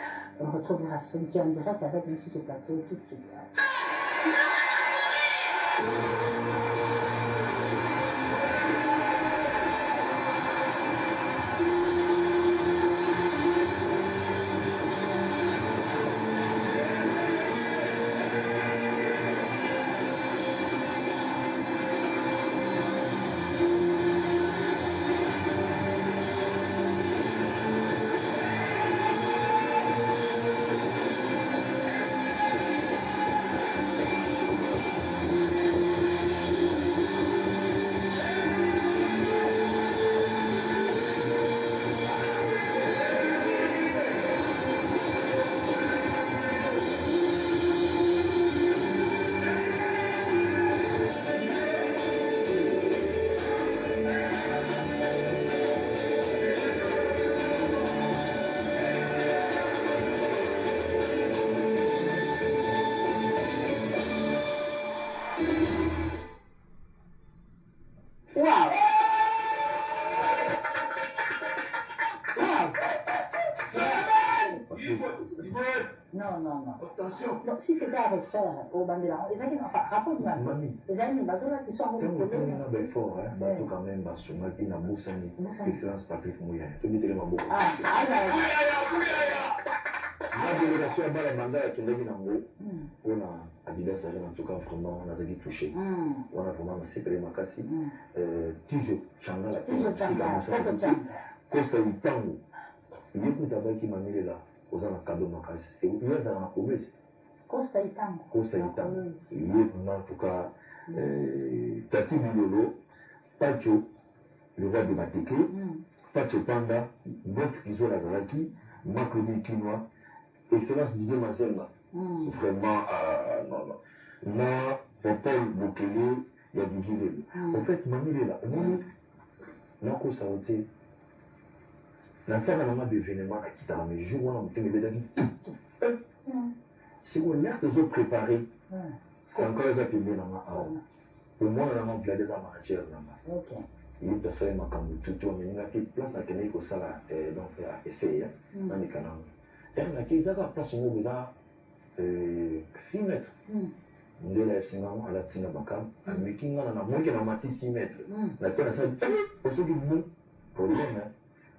On retrouve Mirassol qui est en direct avec une petite plateau tout de suite. Non, non, non. Attention. Donc, si c'était à refaire au Bandela, enfin, raconte-moi. Les amis, Bazola, qui sont en train de coller. Fort, hein. Bateau quand même, Basuma, qui n'a Boussani. Excellence Patrick Mouya. Tu me dis que Mambo. La délégation a mal à mandat qui est Nambo. On a Adidas, en tout cas, vraiment, on a été touché. On a vraiment séparé Makassi. Tijo, Changa, la Costa Itango. Il y a tout d'abord qui m'a mis là. Aux gens à Kado Makassi. Et il y a un problème. Costa Itango. Costa Itango. Il y a en tout cas Tati Milolo, Pacho, le roi de Bateke, Pacho Panda, Bof Kizo Lazaraki, Maklobi Kinoa, Excellence Didier Mazenga. Vraiment, non, non. Na, Paul Bokele, Yadigile. En fait, Mamie est là. Moi, je suis sauté. La salle a des événements qui t'a ramené. Je vois un peu si on a toujours préparé, c'est encore les appelés dans ma aura. Pour moi, on a des amateurs là-bas. Il y a des personnes qui ont tout tourné. Il y a des places à Kenya qui sont là, donc à essayer. Dans les canaux. Et on a qui ont place où vous avez 6 mètres. De la FC Maman à la Tina Bakam, à Meking, on a moins qu'un amati 6 mètres. La terre a salle, pour ceux qui vont, pour les mêmes,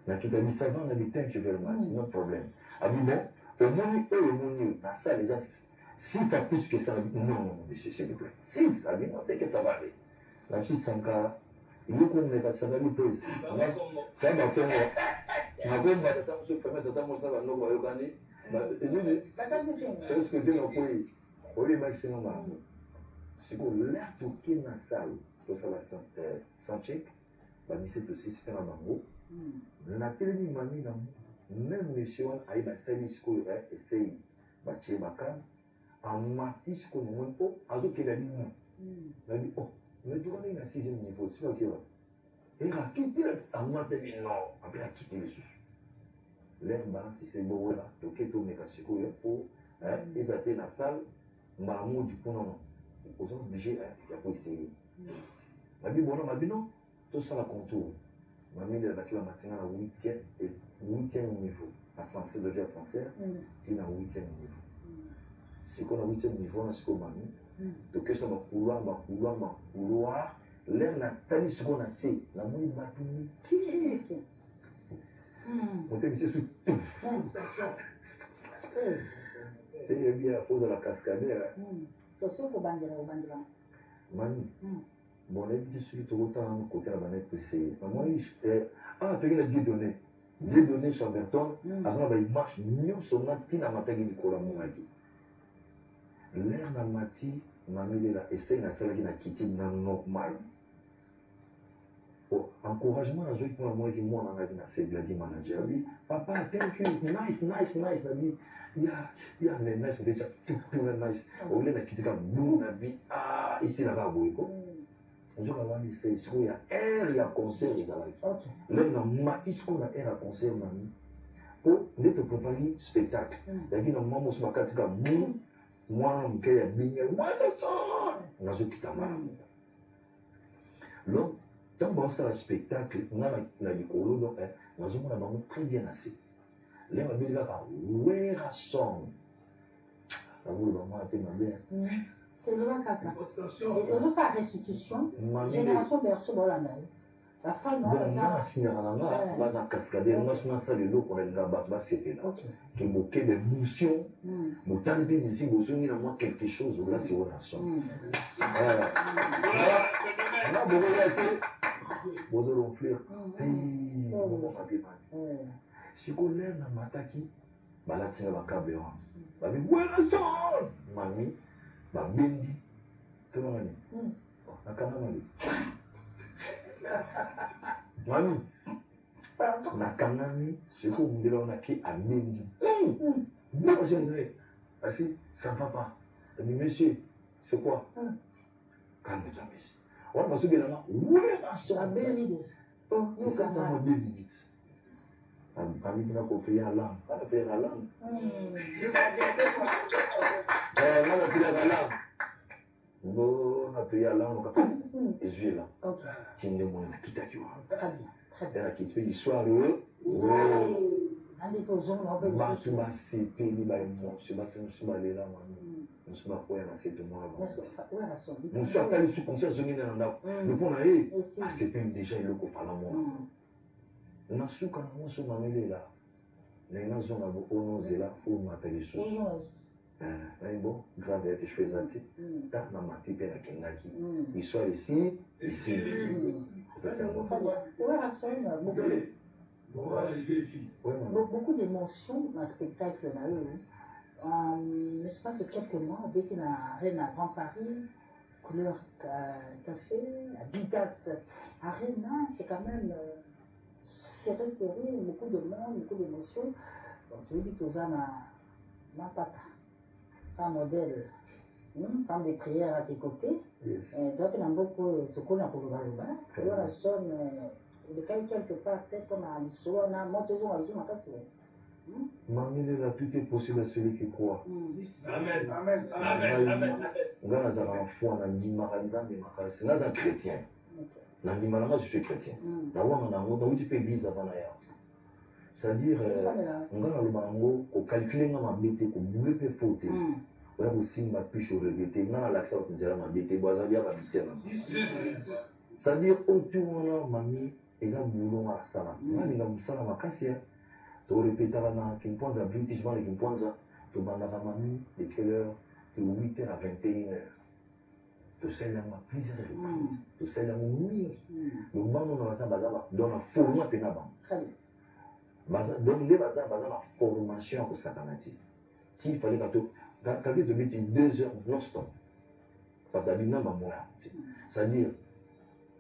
la qui t'a dit ça va, on a dit thank you very much, no problème. Ah oui, bon, au moins, eux, au moins, la salle, les as, si pas plus que ça, non, monsieur, s'il vous plaît. 6, ah oui, non, t'inquiète, ça va aller. La fille Sanka, il est comme les ça va lui pèse. Quand ma femme, ma femme va t'attendre sur le fermé, t'attendre ça va nous voir, regardez. C'est ce que Dieu n'a pas eu. Au lieu maximum, c'est que l'air toqué dans la salle, pour ça, sans check, bah, c'est aussi super à Mango. La télé m'a mis dans même monsieur a eu un service qu'on aurait essayé, bah, chez Bakam, en matis qu'on a dit, oh, à ce qu'il a dit, non. Il a dit, oh, mais tu connais un 6e niveau, c'est pas qu'il va. Et il a quitté la matin, non, il a quitté le sous. L'herbe, si c'est beau, là, toqué tout, mais quand c'est quoi, pour, ils étaient dans la salle. Maman du coup non, ils sont obligés à essayer. Ma vie bon ma vie non, tout ça la contour. Ma vie de la matinée à 8e niveau, à Sansé de à Sancerre, c'est à 8e niveau. C'est qu'on a 8e niveau, on a ce qu'on m'a mis. Donc ça va couloir, l'air n'a pas dit ce qu'on a fait. La mouille m'a dit on t'a mis sur et bien, à cause de la cascade. C'est sûr qu'au Bandela. Mani, bon, on a dit celui qui est autant côté de la banette que c'est. Moi, ah, tu as dit donné. Dieu donné Chamberton, avant, il marche mieux son acte dans ma tête de Nicolas Mouradi. L'air n'a mati, mamie là, essaye de salle qui n'a quitté dans normal. Encouragement à jouer pour moi qui moi on a dit c'est Gladi manager lui papa thank you nice il y a les nice déjà tout nice au lieu de quitter comme nous na vie ah ici là-bas boyko on joue là-bas c'est ce qu'il y a air il y a concert les alaki là na ma isko na air à concert mami pour de te préparer spectacle la vie na maman sur ma carte comme nous moi on fait bien moi ça on a joué qui t'a mal l'homme tant bon ça le spectacle on a la nicolo donc on a vraiment très bien assez les ma belle là ouais rasson la boule vraiment a été ma belle c'est le caca et ça restitution génération berceau dans la main la femme non signer là bas en cascade moi je ça le lot on a là bas c'était là qui moquait des motions mon temps de musique besoin de moi quelque chose là c'est au rasson voilà là bon vous allez offrir si on lève la mataki bala tira bakabe wa babi voilà ça mami babendi tu vois nani nakana mali mami nakana ni ce qu'on me dit on a qui a bendi non c'est vrai asi ça va pas mais monsieur c'est quoi calme-toi monsieur on va se dire là ouais ça bendi oh nous quand on 2 minutes ami qui n'a pas pris la langue. On a pris la langue. On a pris la langue. On a pris la langue. Et je là. Tiens, le monde a quitté. Très bien. Elle a quitté l'histoire. bato basepeli baémotion bato mosusu balela mami mosusu bakoya na se tomona mosusu atali su conscience azongi nde na ndako me mpo na ye asepeli déjà eloko fala mona na suka na moso mamelela naye nazonga ono ozela fo mata lisusu naye bon grave yake shwe eza te ta na mati mpe nakendaki histoire ici beaucoup d'émotions dans le spectacle là. En l'espace de quelques mois, Betty n'a Arena Grand Paris, couleur café, Adidas Arena, c'est quand même serré, beaucoup de monde, beaucoup d'émotions. Donc tu dis que ça n'a pas un modèle, femme de prière à tes côtés. Tu as fait un beau peu, tu connais un peu le bas, sonne. Quelque part, peut-être qu'on a l'histoire, on a monté sur la casse. Mamie, tout est possible à celui qui croit. Amen. Amen. Amen. On a un foi, on a un chrétien. Je suis chrétien. C'est-à-dire, on a le mango, on calcule ma bête, on boule peu faute. On a aussi ma puce au regretté, on a l'accent qu'on dirait ma bête, boisadia, ma bicelle. C'est-à-dire, autour de mamie, ils ont boulot à ça. Ils ont ça à ma casse. Tu répètes à la Kimponza, British Van et Kimponza, tu vas à la mamie de quelle heure? De 8h à 21h. Tu sais, il y a plusieurs reprises. Tu sais, il y a mille. Le moment où on a ça, dans la formation pénaba. Donc, les bazars, la formation que ça canati. S'il fallait que tu te mettes 2 heures non-stop, pas d'habitude, c'est-à-dire,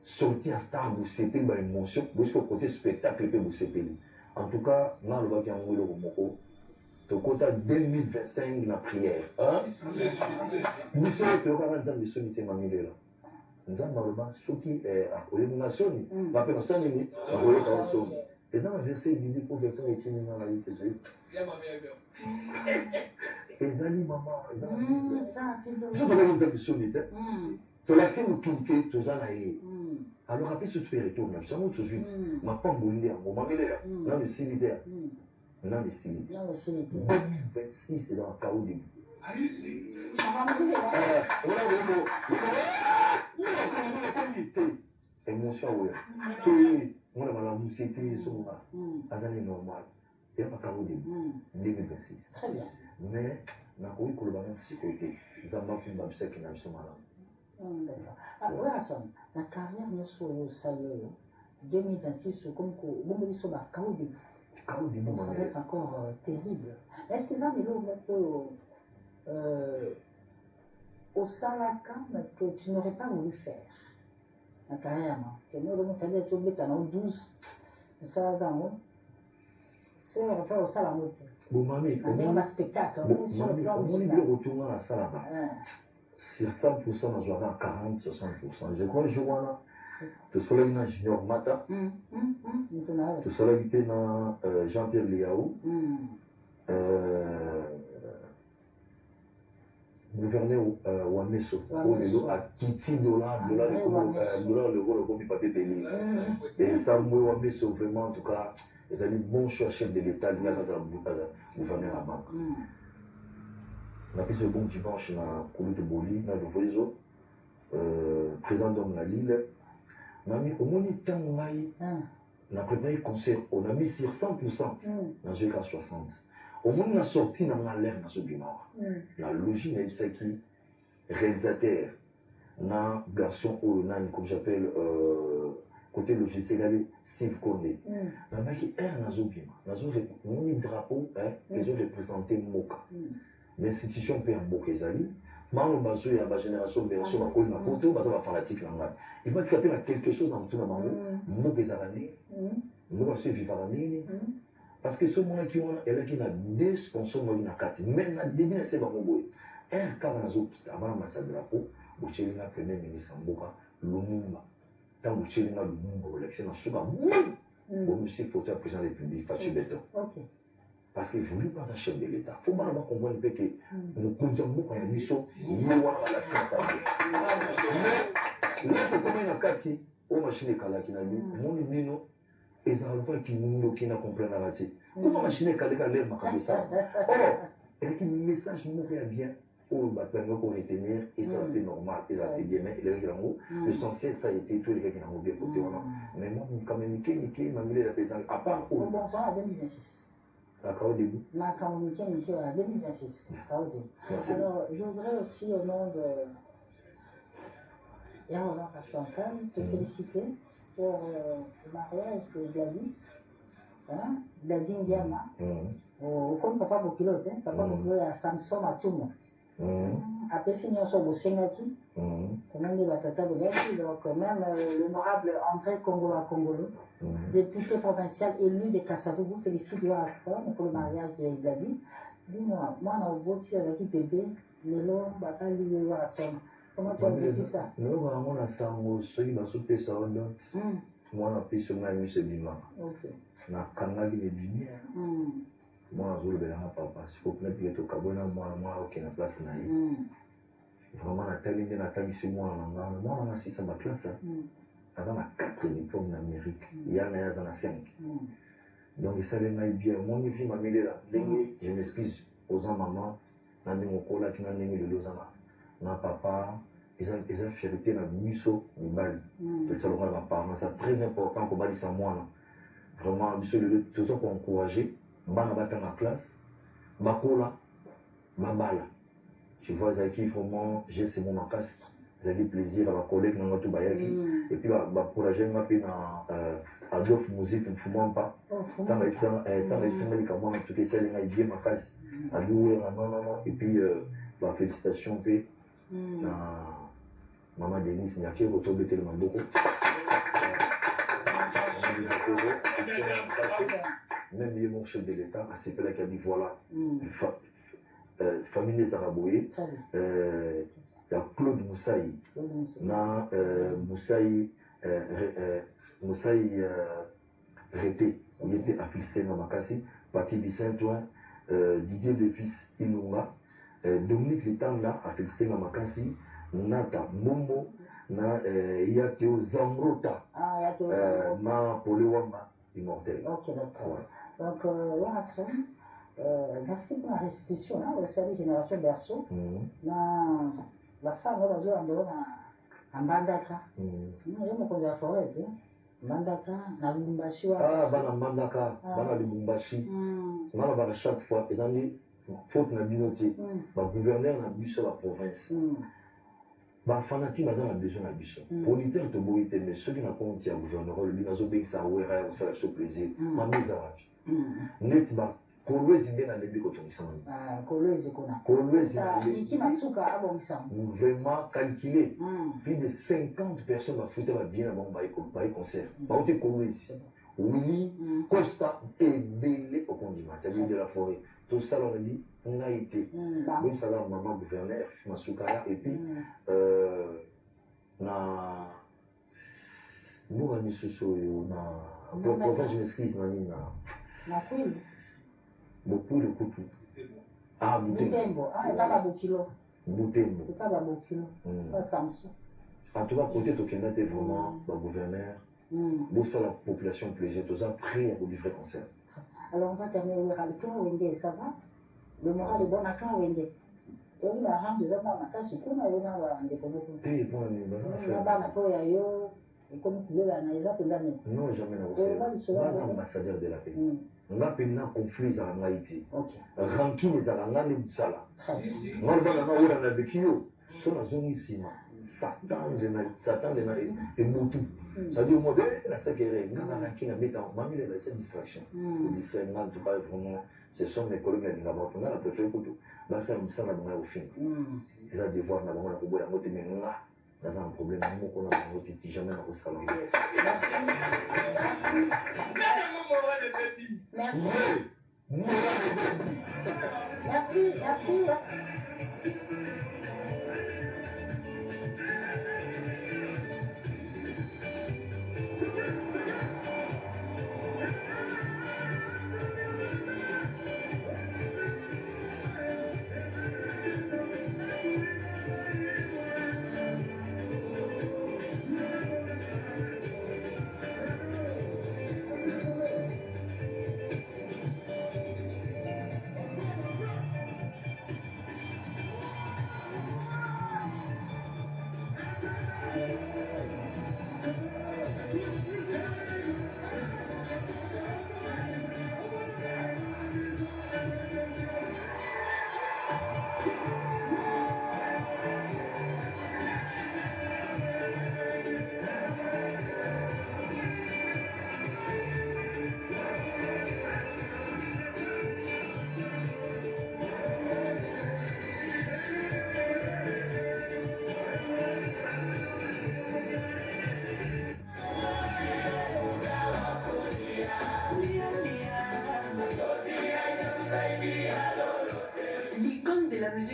sortir à star vous CP une émotion vous êtes côté spectacle peut vous CP en tout cas dans le bac en molo moko to côté 2025 la prière hein vous savez que quand on a des solutés mamile là nous avons malheureusement ce qui est à l'élimination la personne ni les gens verset biblique pour verset écrit dans la vie de Jésus les amis maman les amis je dois vous solutés tu l'as fait nous cliquer tu as l'air alors après ce tu retournes ça monte tout de suite ma pas mourir mon mamie là dans le cimetière dans le cimetière 2026 c'est dans le chaos début émotion ouais moi la maladie c'était son azali normal il y a pas chaos début 2026 très bien mais na ko ko ba na sécurité zamba kumba bisaki na biso malamu. D'accord. La carrière nous sur le salaire 2026 comme bon ils sont à chaos début. Ça va être encore terrible. Est-ce que ça n'est pas au salacam que tu n'aurais pas voulu faire la carrière que nous devons faire des trucs dans 12 le salacam c'est refaire au salacam. Bon mamie, on a un spectacle sur le plan musical. On retourner à la salle sur 100% on jouera à 40-60%. Je crois que je vois tu seras dans Junior Mata, tu seras dans Jean-Pierre Liaou, gouverneur Wameso, à Kiti dollar, le rôle comme papier payé. Et Samuel Wameso, vraiment, en tout cas, il a dit bon chef de l'État, il a gouverneur à la banque. On a pris ce bon dimanche dans le Koulou de Boli, dans le réseau, président d'homme la Lille. On a mis au moins temps, on a préparé le concert, on a mis sur 100% dans le GK 60. Au moins, on a sorti dans l'air dans ce dimanche. La logique, c'est qui réalisateur, dans garçon ou comme j'appelle, côté logistique, Steve Kone. On a qui est dans ce dimanche. Dans ce drapeau, ils ont représenté Moka. L'institution peut en Zali. Maintenant, il y a une génération de personnes qui ont photo, ils sont fanatiques. Il va se faire quelque chose dans tout le monde. Moka Zalani, Moka Vivani. Parce que ce moment qui a des sponsors qui ont carte. Même la début de ce moment, un cas dans le avant la drapeau, vous avez le premier ministre Mboka, Lumumba. Quand vous avez le Lumumba, l'élection dans Souba, vous monsieur photo président de la République, Fatou Beto. Parce que vous ne pas un chef de l'État. Il faut pas comprendre que nous continuons quand nous sommes là, comment il y a 4 aux machines qui ont dit, mon nino, ezalaka kimundo kina comprendre rati kuma machine kaleka lere makabisa et qui message moko ya bien oyo bato yango ko retenir et ça fait normal et ça fait bien mais l'essentiel ça a été tous les gars qui n'ont bien côté wana mais moi quand même qui mamile la pesant à part bon ça en 2026 d'accord au début ma communiqué en 2026 alors je voudrais aussi au nom de Yarola Chantal te féliciter pour le mariage de Gladys Gladys Ndiama comme papa Bokilote papa Bokilote à Samson Matumo apesi nyonso bosengaki komenge batata boyaki donc même l'honorable André Congolo député provincial élu de Kassavu félicite Yoasson pour le mariage de Gladys. Dis-moi, moi on a voté avec bébé lelo bakali Yoasson. Comment tu as vécu ça? Non, vraiment la sango soki basope ça donc moi on a pris sur ma mise bima. OK. Na kangaki de bimi. Moi je le papa, c'est pour que tu to kabona moi OK na place na yi. Vraiment na tali na tali sur moi na 6 ma classe. Avant la 4 diplômes en Amérique, il y en a dans la 5. Donc ça les bien. Mon fille m'a mis là. Je m'excuse aux gens maman, na mi mon cola qui m'a mis le lozana. Na papa, ils ont fierté na muso ni bali. Tout ça le rôle de parents, c'est très important qu'on bali ça moi. Vraiment muso le tout ça pour encourager, bana bata na classe, makola, mabala. Tu vois ça qui vraiment j'ai c'est mon casse. Vous avez plaisir à ma collègue dans notre bayaki et puis pour la jeune ma puis na Adolphe musique ne fumons pas tant les gens les comment tout est celle là il vient ma casse à louer non et puis félicitations p na maman Denise Nyake retombé tellement beaucoup même il mon chef de l'État à ces là qui a dit voilà famille des Arabois il y a Claude Moussaï, na Moussaï Rété, il était affilié dans Makassi, Pati Bissaint-Ouen, Didier Defis Ilunga, Dominique Litanda affilié dans Makassi, Nata Mombo, na Yakeo Zamrota, na Polewamba immortel. Ok, d'accord. Donc, merci pour la restitution, au service Génération Berceau. La femme elle a joué en Mbandaka. Je me connais à forêt. Mbandaka, na Lubumbashi. Bana Mbandaka, bana Lubumbashi. Bana bana chaque fois, ils ont dit faute na binotier. Ba gouverneur na biso la province. Ba fanatique baza na besoin na biso. Politique to boité mais ceux qui na compte ya gouverneur le binazo ben ça ouera ça la plaisir. Ma mise à wapi. Net ba Kolwezi bien lebi kotongisa mani. Kolwezi kuna. Kolwezi iki masuka abongisa. Vraiment calculé. Plus de 50 personnes va foutre va bien avant ba concert. Ba ote Kolwezi. Oui, Costa et Belé au condiment. Tu as dit de la forêt. Tout ça on a dit on a été. Même ça là maman gouverneur masuka et puis na nous on est sur na province je m'excuse na Queen. Beaucoup de coups. Ah, Boutembo. Ah, il n'y a pas de kilo. Boutembo. Il n'y a pas de kilo. Pas Samson. En tout cas, côté Tokenda, tu es vraiment le gouverneur. Bon, ça, la population plaisir. Tout ça, prêt à vous livrer concert. Alors, on va terminer le clan Wende, ça va? Le moral est bon à clan Wende. Oui, la rame de l'homme, c'est qu'on a eu un déconnement. Tu bon, non, jamais n'a ambassadeur de la paix. On a pris un conflit en Haïti. Ranking les Arangans et Moussala. On va voir dans le Bekio. Son a zone ici. Satan de Moutou. Ça dit au moins, la sécurité, on a ranking à mettre en mamie de cette distraction. Le discernement, tout pas vraiment. Ce sont mes collègues qui ont dit, on a la préférée pour tout. Là, ça nous semble au film. Ils ont devoir d'avoir la boue à côté, mais là, dans un problème, nous, on a jamais dans le salon. Merci. Merci.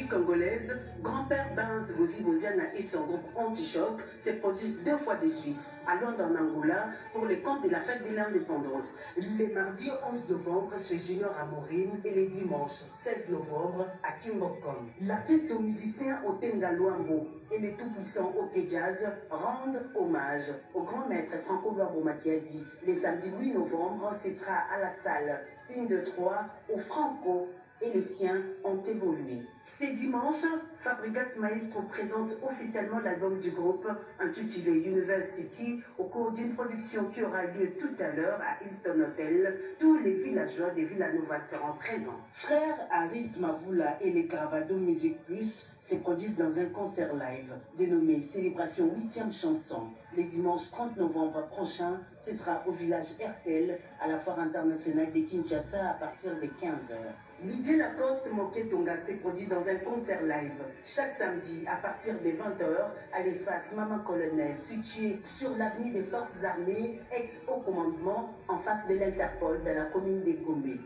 congolaise, Grand-père Benz Boziboziana et son groupe Anti-Choc se produisent 2 fois de suite à Londres en Angola pour le compte de la fête de l'indépendance. Les mardis 11 novembre chez Junior Amorine et les dimanches 16 novembre à Kimbokom. L'artiste ou musicien Otenga Luambo et le tout-puissant OK Jazz rendent hommage au grand maître Franco Luambo Makiadi. Les samedis 8 novembre, ce sera à la salle 1, 2, 3 où Franco et les siens ont évolué. Ce dimanche, Fabregas Maestro présente officiellement l'album du groupe intitulé University au cours d'une production qui aura lieu tout à l'heure à Hilton Hotel. Tous les villageois de Villanova seront présents. Frère Aris Mavula et les Gravado Music Plus se produisent dans un concert live dénommé Célébration 8e chanson. Les dimanches 30 novembre prochain, ce sera au village RTL à la Foire internationale de Kinshasa à partir de 15h. Didier Lacoste Moketonga s'est produit dans un concert live chaque samedi à partir de 20h à l'espace Maman Colonel situé sur l'avenue des Forces Armées, ex-haut commandement en face de l'Interpol dans la commune de Gombe.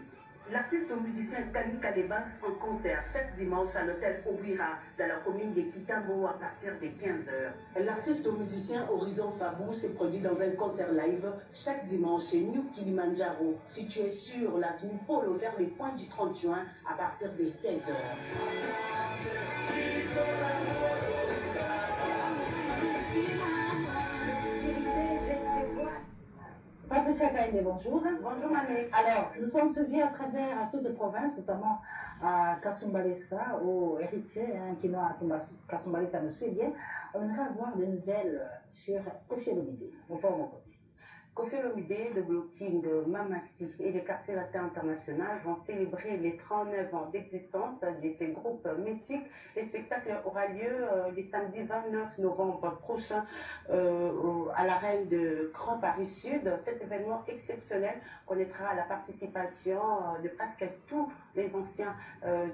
L'artiste ou musicien Kali Kalebas en concert chaque dimanche à l'hôtel Obira dans la commune de Kitambo à partir de 15h. L'artiste ou musicien Horizon Fabou s'est produit dans un concert live chaque dimanche chez New Kilimanjaro, situé sur l'avenue Polo vers les points du 30 juin à partir de 16h. Patricia Kainde, bonjour. Bonjour Mané. Alors, nous sommes suivis à travers toutes les provinces, notamment à Kasumbalesa, aux héritiers, qui n'ont à Kasumbalesa nous suit bien. On aimerait avoir des nouvelles sur Koffi Olomide, au port Mokoti. Koffi Olomide, le blocking de Mamassi et le quartier latin international vont célébrer les 39 ans d'existence de ces groupes mythiques. Le spectacle aura lieu le samedi 29 novembre prochain à l'arène de Grand Paris Sud. Cet événement exceptionnel connaîtra la participation de presque tous les anciens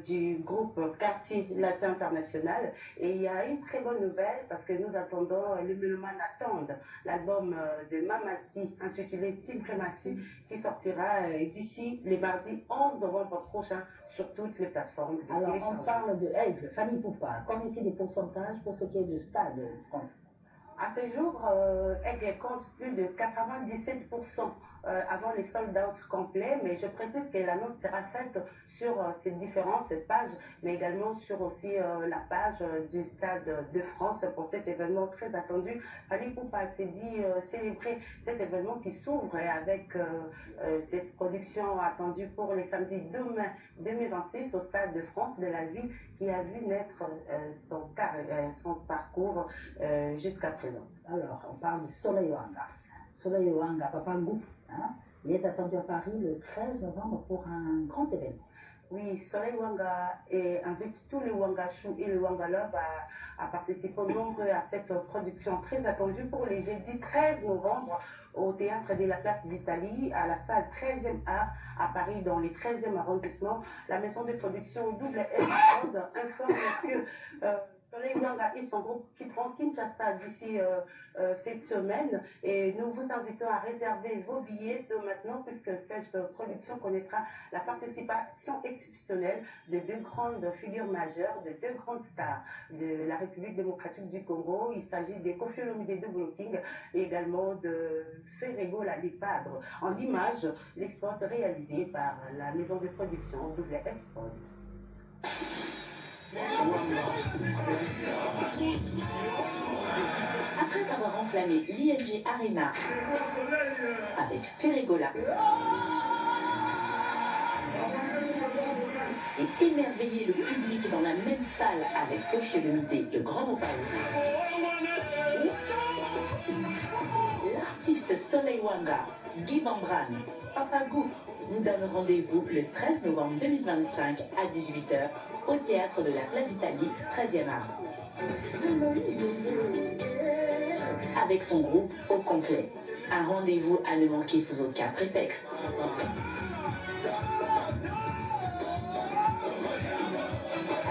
du groupe quartier latin international. Et il y a une très bonne nouvelle parce que nous attendons, les mélomanes attendent l'album de Mamassi intitulé Suprématie qui sortira d'ici le mardi 11 novembre prochain sur toutes les plateformes. Alors on parle de Aigle, Fanny Poupa, qu'en est-il des pourcentages pour ce qui est du Stade de France? À ce jour, Aigle compte plus de 97% avant les sold-out complets, mais je précise que la note sera faite sur ces différentes pages, mais également sur aussi la page du Stade de France pour cet événement très attendu. Fanny Poupa s'est dit célébrer cet événement qui s'ouvre avec cette production attendue pour les samedis 2 mai 2026 au Stade de France de la ville qui a vu naître son parcours jusqu'à présent. Alors, on parle de Soleil Wanga. Soleil Wanga, Papa Ngou, hein, il est attendu à Paris le 13 novembre pour un grand événement. Oui, Soleil Wanga invite tous les Wangachou et les Wangalove à participer nombreux à cette production très attendue pour les jeudis 13 novembre au Théâtre de la Place d'Italie, à la salle 13e art à Paris, dans les 13e arrondissement. La maison de production Double S informe que Soleil Wanga et son groupe quitteront Kinshasa d'ici cette semaine et nous vous invitons à réserver vos billets de maintenant puisque cette production connaîtra la participation exceptionnelle de 2 grandes figures majeures, de 2 grandes stars de la République démocratique du Congo. Il s'agit de Koffi Olomide de Blocking et également de Ferrego la Padre. En image, les spots réalisés par la maison de production Double S Prod. Après avoir enflammé l'ING Arena avec Ferregola et émerveillé le public dans la même salle avec Koffi Olomide de Grand Mopao, l'artiste Soleil Wanga, Guy Bambran, Papa Ngou vous donne rendez-vous le 13 novembre 2025 à 18h au Théâtre de la Place d'Italie, 13e art. Avec son groupe au complet. Un rendez-vous à ne manquer sous aucun prétexte.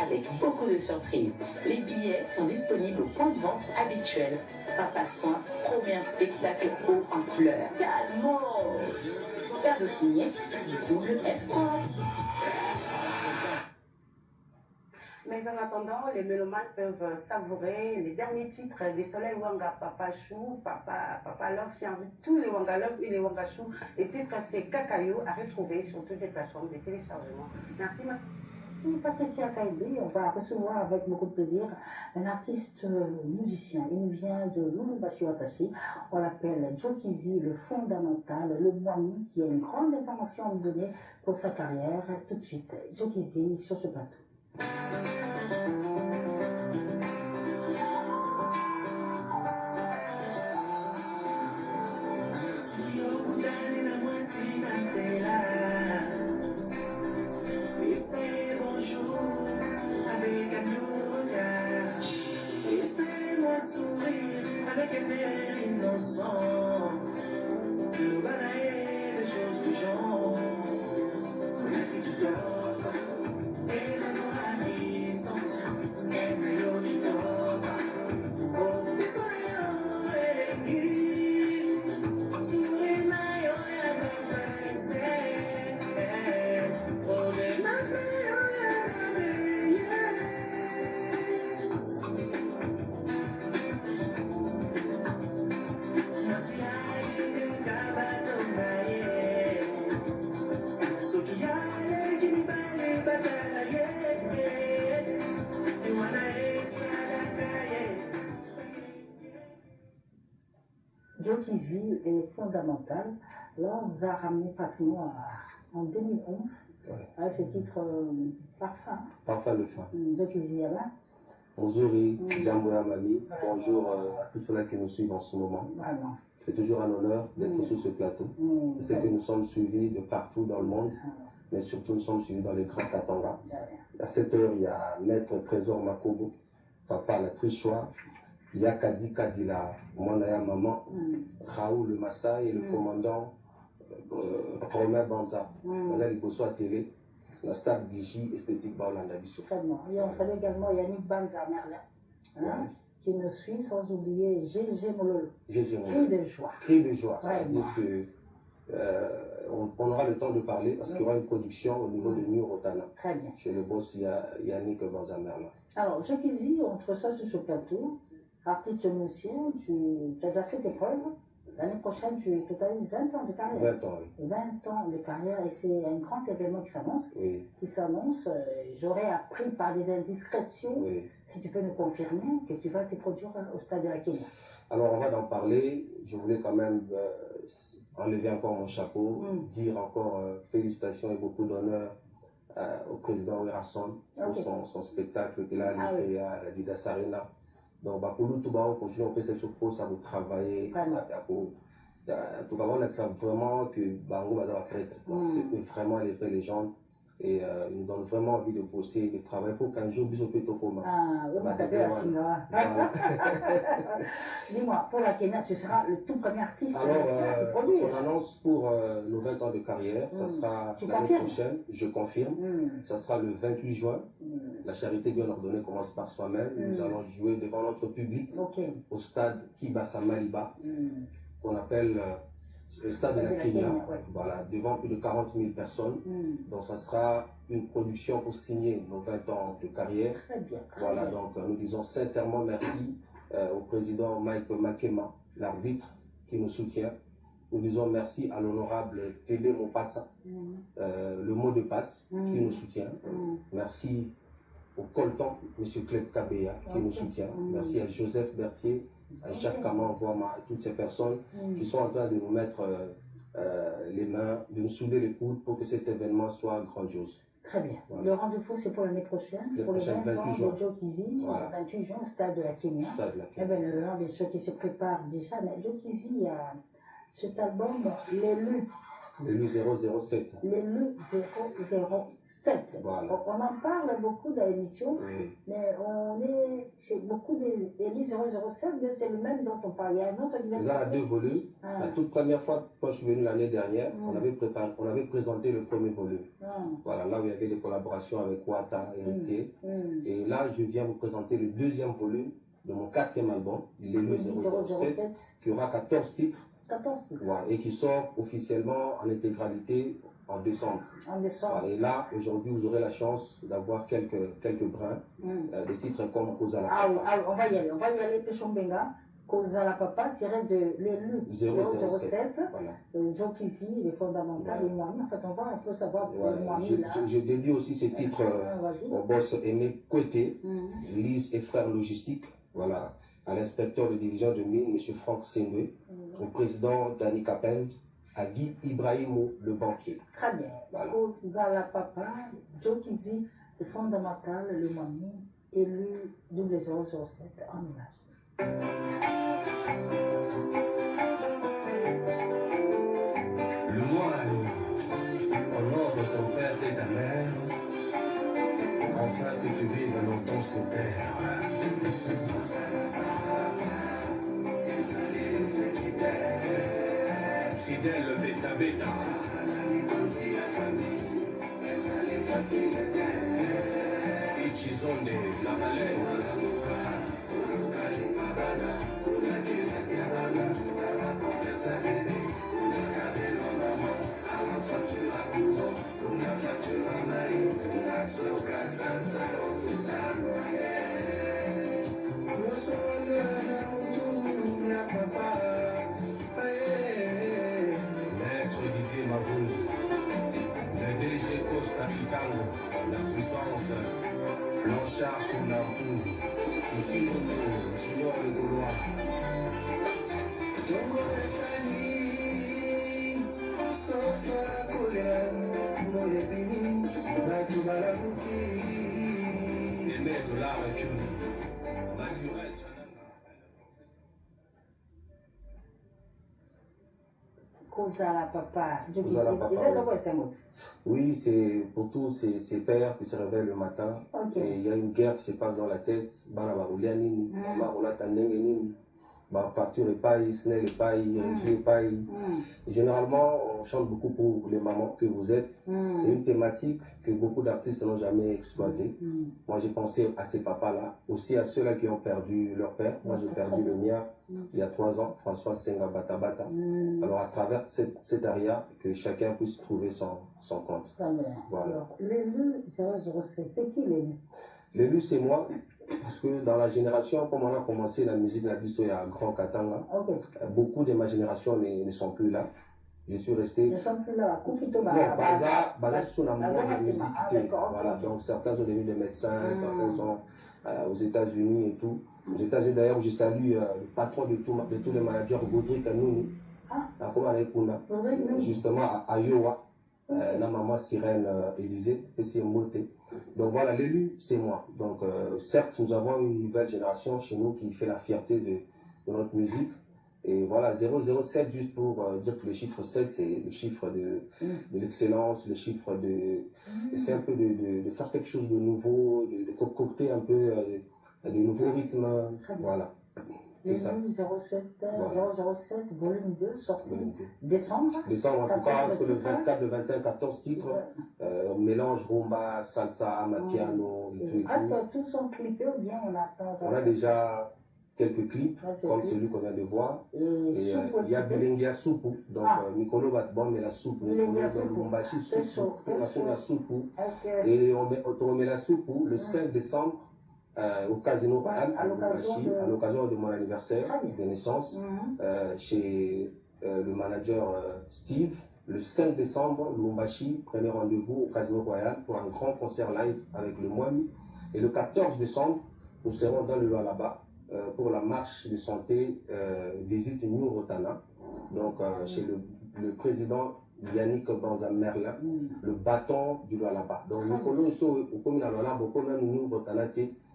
Avec beaucoup de surprises. Les billets sont disponibles au point de vente habituel. Papa Soin promet un spectacle haut en couleur. Calmos! Faire de signer Double S. Mais en attendant, les mélomanes peuvent savourer les derniers titres des Soleil Wanga, Papa Chou, Papa Love, qui invitent tous les Wanga Love et les Wanga Chou. Les titres, c'est Kakayo, à retrouver sur toutes les plateformes de téléchargement. Merci, Merci Patricia Kaibi. On va recevoir avec beaucoup de plaisir un artiste musicien. Il nous vient de Lubumbashi-Watashi. On l'appelle Jokizi, le fondamental, le Mwami, qui a une grande information à nous donner pour sa carrière. Tout de suite, Jokizi sur ce plateau. Laissez-moi sourire avec un air innocent. Le balayer des choses du genre. Merci tout d'or. Et la noix sans et le yodito. Oh, désolé, et qui sourit mayo et m'apprécie. Oh, des mayo Jokizi est fondamental. Là, on vous a ramené pratiquement en 2011 avec ce titre Parfum. Parfum le fin. Jokizi Yaba. Bonjour, Djamboya Mami. Bonjour à tous ceux-là qui nous suivent en ce moment. Vraiment. C'est toujours un honneur d'être sur ce plateau. C'est que nous sommes suivis de partout dans le monde, mais surtout nous sommes suivis dans les grands Katanga. À cette heure, il y a Maître Trésor Makobo, Papa la Trichois, Yakadi Kadila, Monaya Maman, Raoul le Maasai et le commandant Romain Banza. On a les Bosso à télé, la star DJ esthétique Baolanda Bissou. Très bien. Et on salue également Yannick Banza Merlin, qui nous suit, sans oublier GG Mololo. Cri de joie. Cri de joie. Ça veut dire que on aura le temps de parler parce qu'il y aura une production au niveau de New Rotana. Très bien. Chez le boss Yannick Banza Merlin. Alors, Jokizi, on te reçoit sur ce plateau. Artiste musicien, tu as déjà fait tes preuves. L'année prochaine, tu totalises 20 ans de carrière. 20 ans, oui. 20 ans de carrière, et c'est un grand événement qui s'annonce. Oui. Qui s'annonce. J'aurais appris par des indiscrétions, si tu peux nous confirmer, que tu vas te produire au stade de la Kenya. Alors, on va en parler. Je voulais quand même enlever encore mon chapeau, dire encore félicitations et beaucoup d'honneur au président Werasson pour son spectacle qu'il a fait à la Didas Arena. Donc, pour nous, tout le monde continue à faire cette chose, ça vous travailler. En tout cas, on a vraiment que Bango va être prêtre. C'est vraiment l'effet légende. Et il nous donne vraiment envie de bosser, de travailler pour qu'un jour, bisous peut au Dis-moi, pour la Kenya, tu seras le tout premier artiste qui produit. On annonce pour nos 20 ans de carrière, ça sera l'année prochaine, je confirme. Ça sera le 28 juin. La charité bien ordonnée commence par soi-même. Nous allons jouer devant notre public au stade Kibasa Maliba, qu'on appelle le stade de la Kenya, voilà, devant plus de 40 000 personnes. Donc ça sera une production pour signer nos 20 ans de carrière. Très bien. Voilà, donc nous disons sincèrement merci au président Mike Makema, l'arbitre qui nous soutient. Nous disons merci à l'honorable Tede Mopassa, le mot de passe qui nous soutient. Merci au coltan, M. Cleb Kabeya qui nous soutient. Merci à Joseph Berthier, à Jacques Kaman Voama, à toutes ces personnes qui sont en train de nous mettre les mains, de nous souder les coudes pour que cet événement soit grandiose. Très bien. Voilà. Le rendez-vous, c'est pour l'année prochaine, pour le 28 juin. De Jokizi, voilà. 28 juin, au stade de la Kenya. Eh bien, le bien sûr qui se prépare déjà, mais Jokizi, il y a cet album, L'élu. L'élu 007. L'élu 007. Voilà. On en parle beaucoup dans l'émission, mais c'est beaucoup d'élu 007, mais c'est le même dont on parle. Il y a un autre diversité. Nous avons 2 volumes. La toute première fois, quand je suis venu l'année dernière, on avait présenté le premier volume. Voilà, là où il y avait des collaborations avec Ouattara et Héritier. Et là, je viens vous présenter le 2e volume de mon 4e album, L'élu 007, qui aura 14 titres. 14 titres. Voilà, et qui sort officiellement en intégralité en décembre. En décembre. Et là, aujourd'hui, vous aurez la chance d'avoir quelques brins, des titres comme Kozala Papa. Ah oui, on va y aller, Peshombenga. Kozala Papa, tiré de l'élu 007. Voilà. Jokizi, les fondamentaux, les Mwami. En fait, on va un peu savoir pour les Mwami là. Je dédie aussi ces titres au boss Aimé Koueté, Lise et Frères Logistique. Voilà. À l'inspecteur de division de mine, M. Franck Sengwe, au président Dani Kapel, à Guy Ibrahimou, le banquier. Très bien. Voilà. Kozala Papa, Jokizi, le fondamental, le Mwami, élu 007 en image. Le moine, honore de ton père et ta mère, afin que tu vives longtemps sur terre. Fidèle bêta bêta. Ichizonde, la baleine. Maître Didier Mavoul, le DG Costa Ritango, la puissance, Blanchard Kounampour, ici Moto, Junior le Gaulois. Aimé de l'art Cuny, Naturel Chananga. Kozala Papa, Kozala Papa, oui, c'est pour tous ces pères qui se réveillent le matin. Okay. Et il y a une guerre qui se passe dans la tête. Bana baroulia nini, baroula tandenge nini, partir et paille, snell et paille, régie et paille. Généralement, on chante beaucoup pour les mamans que vous êtes. C'est une thématique que beaucoup d'artistes n'ont jamais exploitée. Moi, j'ai pensé à ces papas-là, aussi à ceux-là qui ont perdu leur père. Moi, j'ai perdu le mien il y a 3 ans, François Senga Bata Bata. Alors, à travers cette aria, que chacun puisse trouver son compte. Voilà. L'élu 007, c'est qui l'élu? L'élu, c'est moi. Parce que dans la génération, comme on a commencé la musique, la disso, il y a Grand Katanga, beaucoup de ma génération ne sont plus là. Je suis resté. Ils ne sont plus là. Non, Baza sous la mode de musique. Voilà, donc certains sont devenus des médecins, certains sont aux États-Unis et tout. Aux États-Unis, d'ailleurs, je salue le patron de tous les managers, Godric Anouni, justement à Iowa. La maman Sirène Élysée, et c'est Moté. Donc voilà, l'élu, c'est moi. Donc certes, nous avons une nouvelle génération chez nous qui fait la fierté de notre musique. Et voilà, 007, juste pour dire que le chiffre 7, c'est le chiffre de l'excellence, le chiffre de... C'est un peu de faire quelque chose de nouveau, de concocter un peu de nouveaux rythmes. Voilà. L'élu 007, volume 2, sorti décembre. Décembre, en tout cas, entre le 24 et le 25, 14 titres. Mélange rumba, salsa, amapiano et tout. Est-ce que tous sont clippés ou bien on attend? On a déjà quelques clips, comme celui qu'on vient de voir. Et il y a Belengia Soupu, donc Mikolo Batbom et la soupe. Lumbashi Soupu, la soupe. Et on remet la soupe le 5 décembre. Au Casino Royal à l'occasion de mon anniversaire de naissance, chez le manager Steve. Le 5 décembre, Lumbashi prenait rendez-vous au Casino Royal pour un grand concert live avec le Mwami. Et le 14 décembre, nous serons dans le Lualaba pour la marche de santé visite New Rotana. Donc chez le président Yannick Banza Merlin, le bâton du Lualaba. Donc nous connaissons au commune à Lualaba, au commune New Rotana.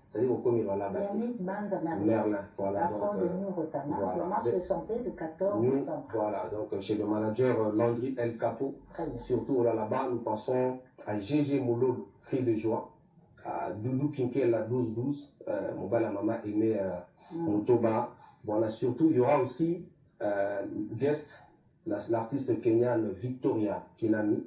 C'est-à-dire au commune Yannick Banza Merlin, voilà. La marche de santé le 14 décembre. Voilà, donc chez le manager Landry El Capo, surtout là-bas, nous pensons à GG Moulolo, Cri de joie, à Doudou Kinké, la 12-12, Mobala Mama Aimé Motoba. Voilà, surtout, il y aura aussi guest, l'artiste kenyane Victoria Kinami,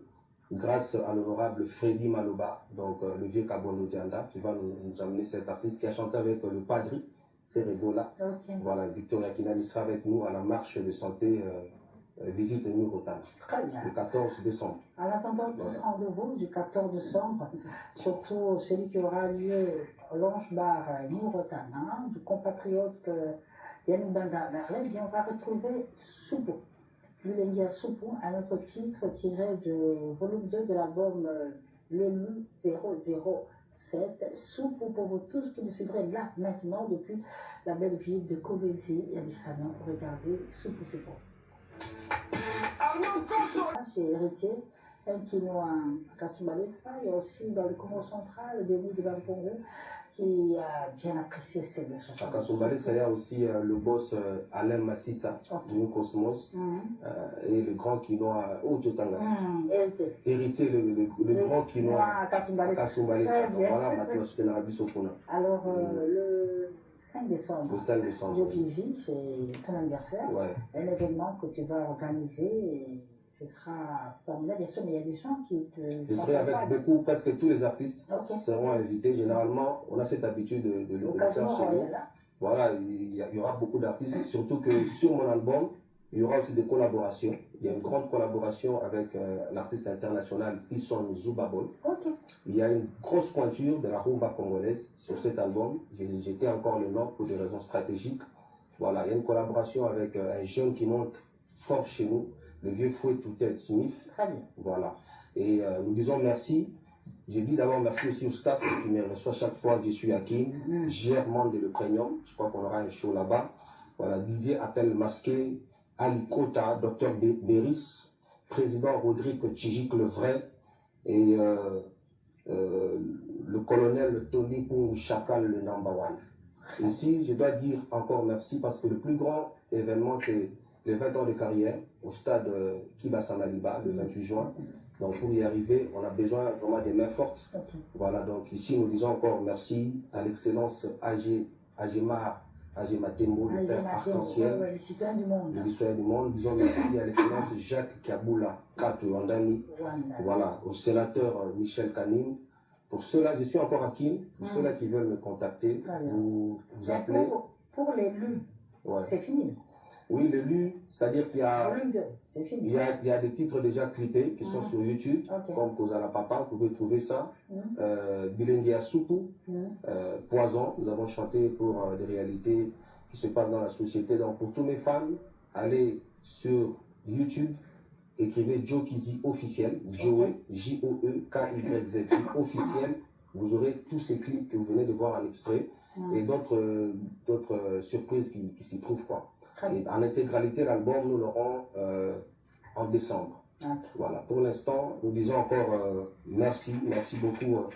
grâce à l'honorable Freddy Maloba, donc le vieux Kabono Dianda, qui va nous amener cet artiste qui a chanté avec le Padri, Ferregola. Voilà, Victoria Kinami sera avec nous à la marche de santé visite New-Rotana. Très bien. Le 14 décembre. En attendant ce rendez-vous du 14 décembre, surtout celui qui aura lieu au Lounge Bar New-Rotana, du compatriote Yannick Banda Merlet, on va retrouver Soupo. Bilengia Soupo, un autre titre tiré du volume 2 de l'album L'élu 007. Soupo pour vous tous qui nous suivrez là maintenant depuis la belle ville de Kobezi et Adissana pour regarder Soupo c'est bon. C'est héritier, un quinoa à Kasumbalesa, il y a aussi dans le Congo central, le Denis de Bampongo, qui a bien apprécié celle de 70. À Kasumbalesa, il y a aussi le boss Alain Massissa, du Cosmos, et le grand quinoa Ototanga. Héritier, le grand quinoa à Kasumbalesa. Voilà, maintenant, je suis Rabi Sopona. Alors, le 5 décembre, le 5 décembre, c'est ton anniversaire, un événement que tu vas organiser. Et ce sera formidable, bien sûr, mais il y a des gens qui te... Je serai avec beaucoup, presque tous les artistes seront invités. Généralement, on a cette habitude de le faire chez nous. Voilà, il y aura beaucoup d'artistes, surtout que sur mon album, il y aura aussi des collaborations. Il y a une grande collaboration avec l'artiste international Ison Zubaboy. Il y a une grosse pointure de la rumba congolaise sur cet album. J'étais encore le nom pour des raisons stratégiques. Voilà, il y a une collaboration avec un jeune qui monte fort chez nous, le vieux Fouet Toutel Smith. Très bien. Voilà. Et nous disons merci. J'ai dit d'abord merci aussi au staff qui me reçoit chaque fois que je suis à Kin. JR Monde de Le Premium. Je crois qu'on aura un show là-bas. Voilà, Didier Appel Masqué, Ali Kota, Dr Beris, président Rodrigue Tchijik le vrai, et le colonel Tony Pou Chakal le number one. Ici, je dois dire encore merci parce que le plus grand événement, c'est les 20 ans de carrière au stade Kibasamaliba le 28 juin. Donc pour y arriver, on a besoin vraiment des mains fortes. Voilà, donc ici nous disons encore merci à l'excellence Agema Tembo, le père arc-en-ciel, les citoyens du monde. Les citoyens du monde. Disons merci à l'excellence Jacques Kaboula Kato Wandani. Voilà, au sénateur Michel Kanim. Pour ceux-là, je suis encore à Kin. Pour ceux-là qui veulent me contacter, vous appelez. Pour l'élu, c'est fini. Oui, l'élu, c'est-à-dire qu'il y a, c'est fini. Il y a des titres déjà clippés qui sont sur YouTube, comme Kozala Papa, vous pouvez trouver ça. Bilengia Soupu, Poison, nous avons chanté pour des réalités qui se passent dans la société. Donc pour tous mes fans, allez sur YouTube, écrivez Joe Kizi officiel, Joe, J-O-E-K-Y-Z, officiel. Vous aurez tous ces clips que vous venez de voir en extrait et d'autres surprises qui s'y trouvent, quoi. Et en intégralité, l'album, nous l'aurons en décembre. Voilà, pour l'instant, nous disons encore merci beaucoup.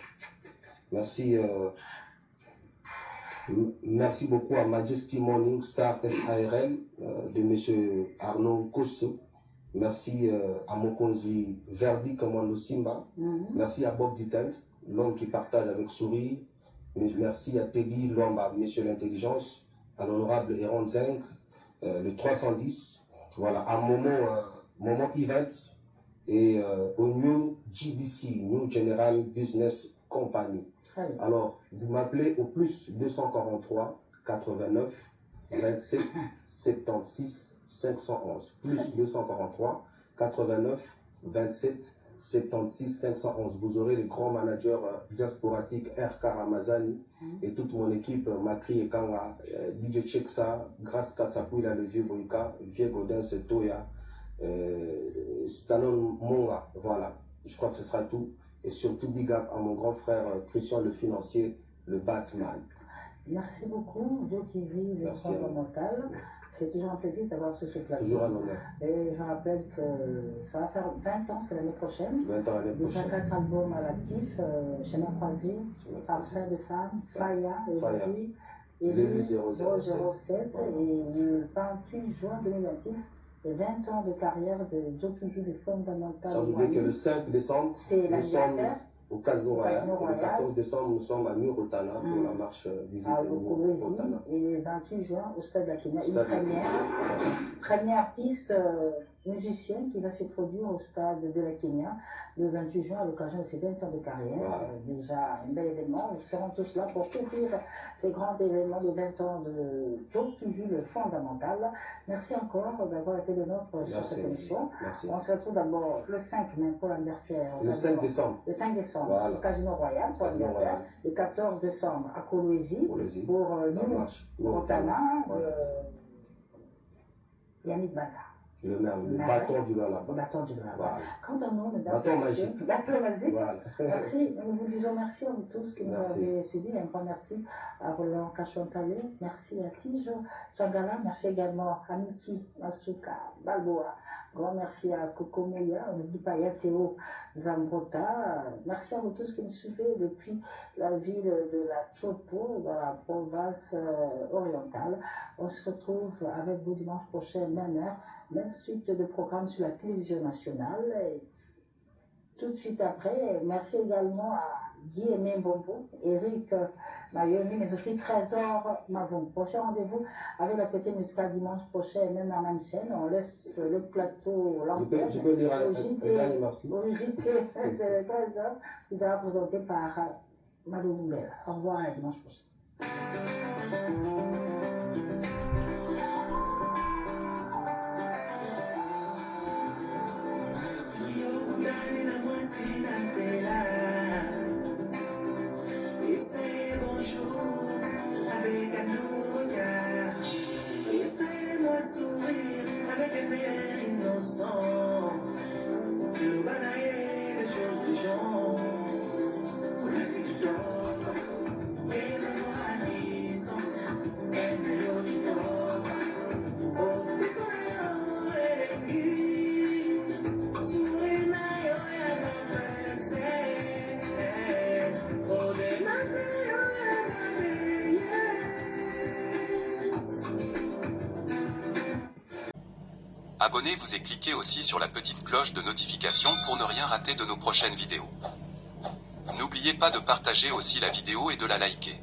Merci beaucoup à Majesty Morning Star SARL de M. Arnaud Kosso. Merci à Mokonzi Verdi Commando Simba. Merci à Bob Dittent, l'homme qui partage avec sourire. Merci à Teddy Lomba, Monsieur l'Intelligence, à l'honorable Héron Zeng, le 310, voilà, à Momo Events et au New GBC, New General Business Company. Alors, vous m'appelez au plus 243 89 27 76 511. Plus 243 89 27 76 511. Vous aurez le grand manager diasporatique RK Ramazani et toute mon équipe, Makri et Kanga, DJ Cheksa, Grace Kasapouila, le vieux Boyka, vieux Godin Setoya, Stanon Monga. Voilà, je crois que ce sera tout. Et surtout, big up à mon grand frère Christian le financier, le Batman. Merci beaucoup, Joe Kizi, le fondamental. C'est toujours un plaisir d'avoir ce truc-là. Toujours un honneur. Et je rappelle que ça va faire 20 ans, c'est l'année prochaine. 20 ans l'année prochaine. Déjà 4 albums à l'actif, Chemin croisé, Parfait de femme, Faya, aujourd'hui, et le 007. Et le 28 juin 2026, les 20 ans de carrière de Joe Kizi, le fondamental. Sans oublier que le 5 décembre, c'est l'anniversaire. Au Casino Royal. Le 14 décembre, nous sommes à New-Rotana pour la marche visite New-Rotana. Et le 28 juin, au Stade de la Kenya, une première artiste musicien qui va se produire au stade de la Kenya le 28 juin à l'occasion de ses 20 ans de carrière. Déjà un bel événement. Nous serons tous là pour couvrir ces grands événements de 20 ans de Joe Kizzy, le fondamental. Merci encore d'avoir été le nôtre sur cette émission. Merci. On se retrouve d'abord le 5 mai pour l'anniversaire. Le 5 décembre. Le 5 décembre au Casino Royal pour l'anniversaire. Le 14 décembre à Kolwezi pour nous, Rotana, Yannick Baza. Le bâton du Lala. Le bâton du Lala. Quant à nous, mesdames bâton magique. Bâton magique. Merci. Nous vous disons merci à vous tous qui nous avez suivis. Un grand merci à Roland Kachontale. Merci à Tijo Changala. Merci également à Miki Masuka Balboa. Grand merci à Coco Mouya. On n'oublie pas Yateo Zambrota. Merci à vous tous qui nous suivez depuis la ville de la Chopo, dans la province orientale. On se retrouve avec vous dimanche prochain, même heure. Même suite de programmes sur la télévision nationale. Et tout de suite après, merci également à Guy Aimé Bombo, Eric Mayomi, mais aussi Trésor Mavon. Prochain rendez-vous avec la côté musicale dimanche prochain, même à même chaîne. On laisse le plateau l'antenne. Je peux dire au JT de Trésor, qui sera présenté par Malou Boubel. Au revoir à dimanche prochain. Avec un nouveau regard, laissez-moi sourire avec un air innocent. Le balayer des choses du genre, on a dit qu'il dort, et le moralisme, et le yodito. Oh, désolé, et les guides, sourire, maillot, et la fessée. Oh, des mains. Abonnez-vous et cliquez aussi sur la petite cloche de notification pour ne rien rater de nos prochaines vidéos. N'oubliez pas de partager aussi la vidéo et de la liker.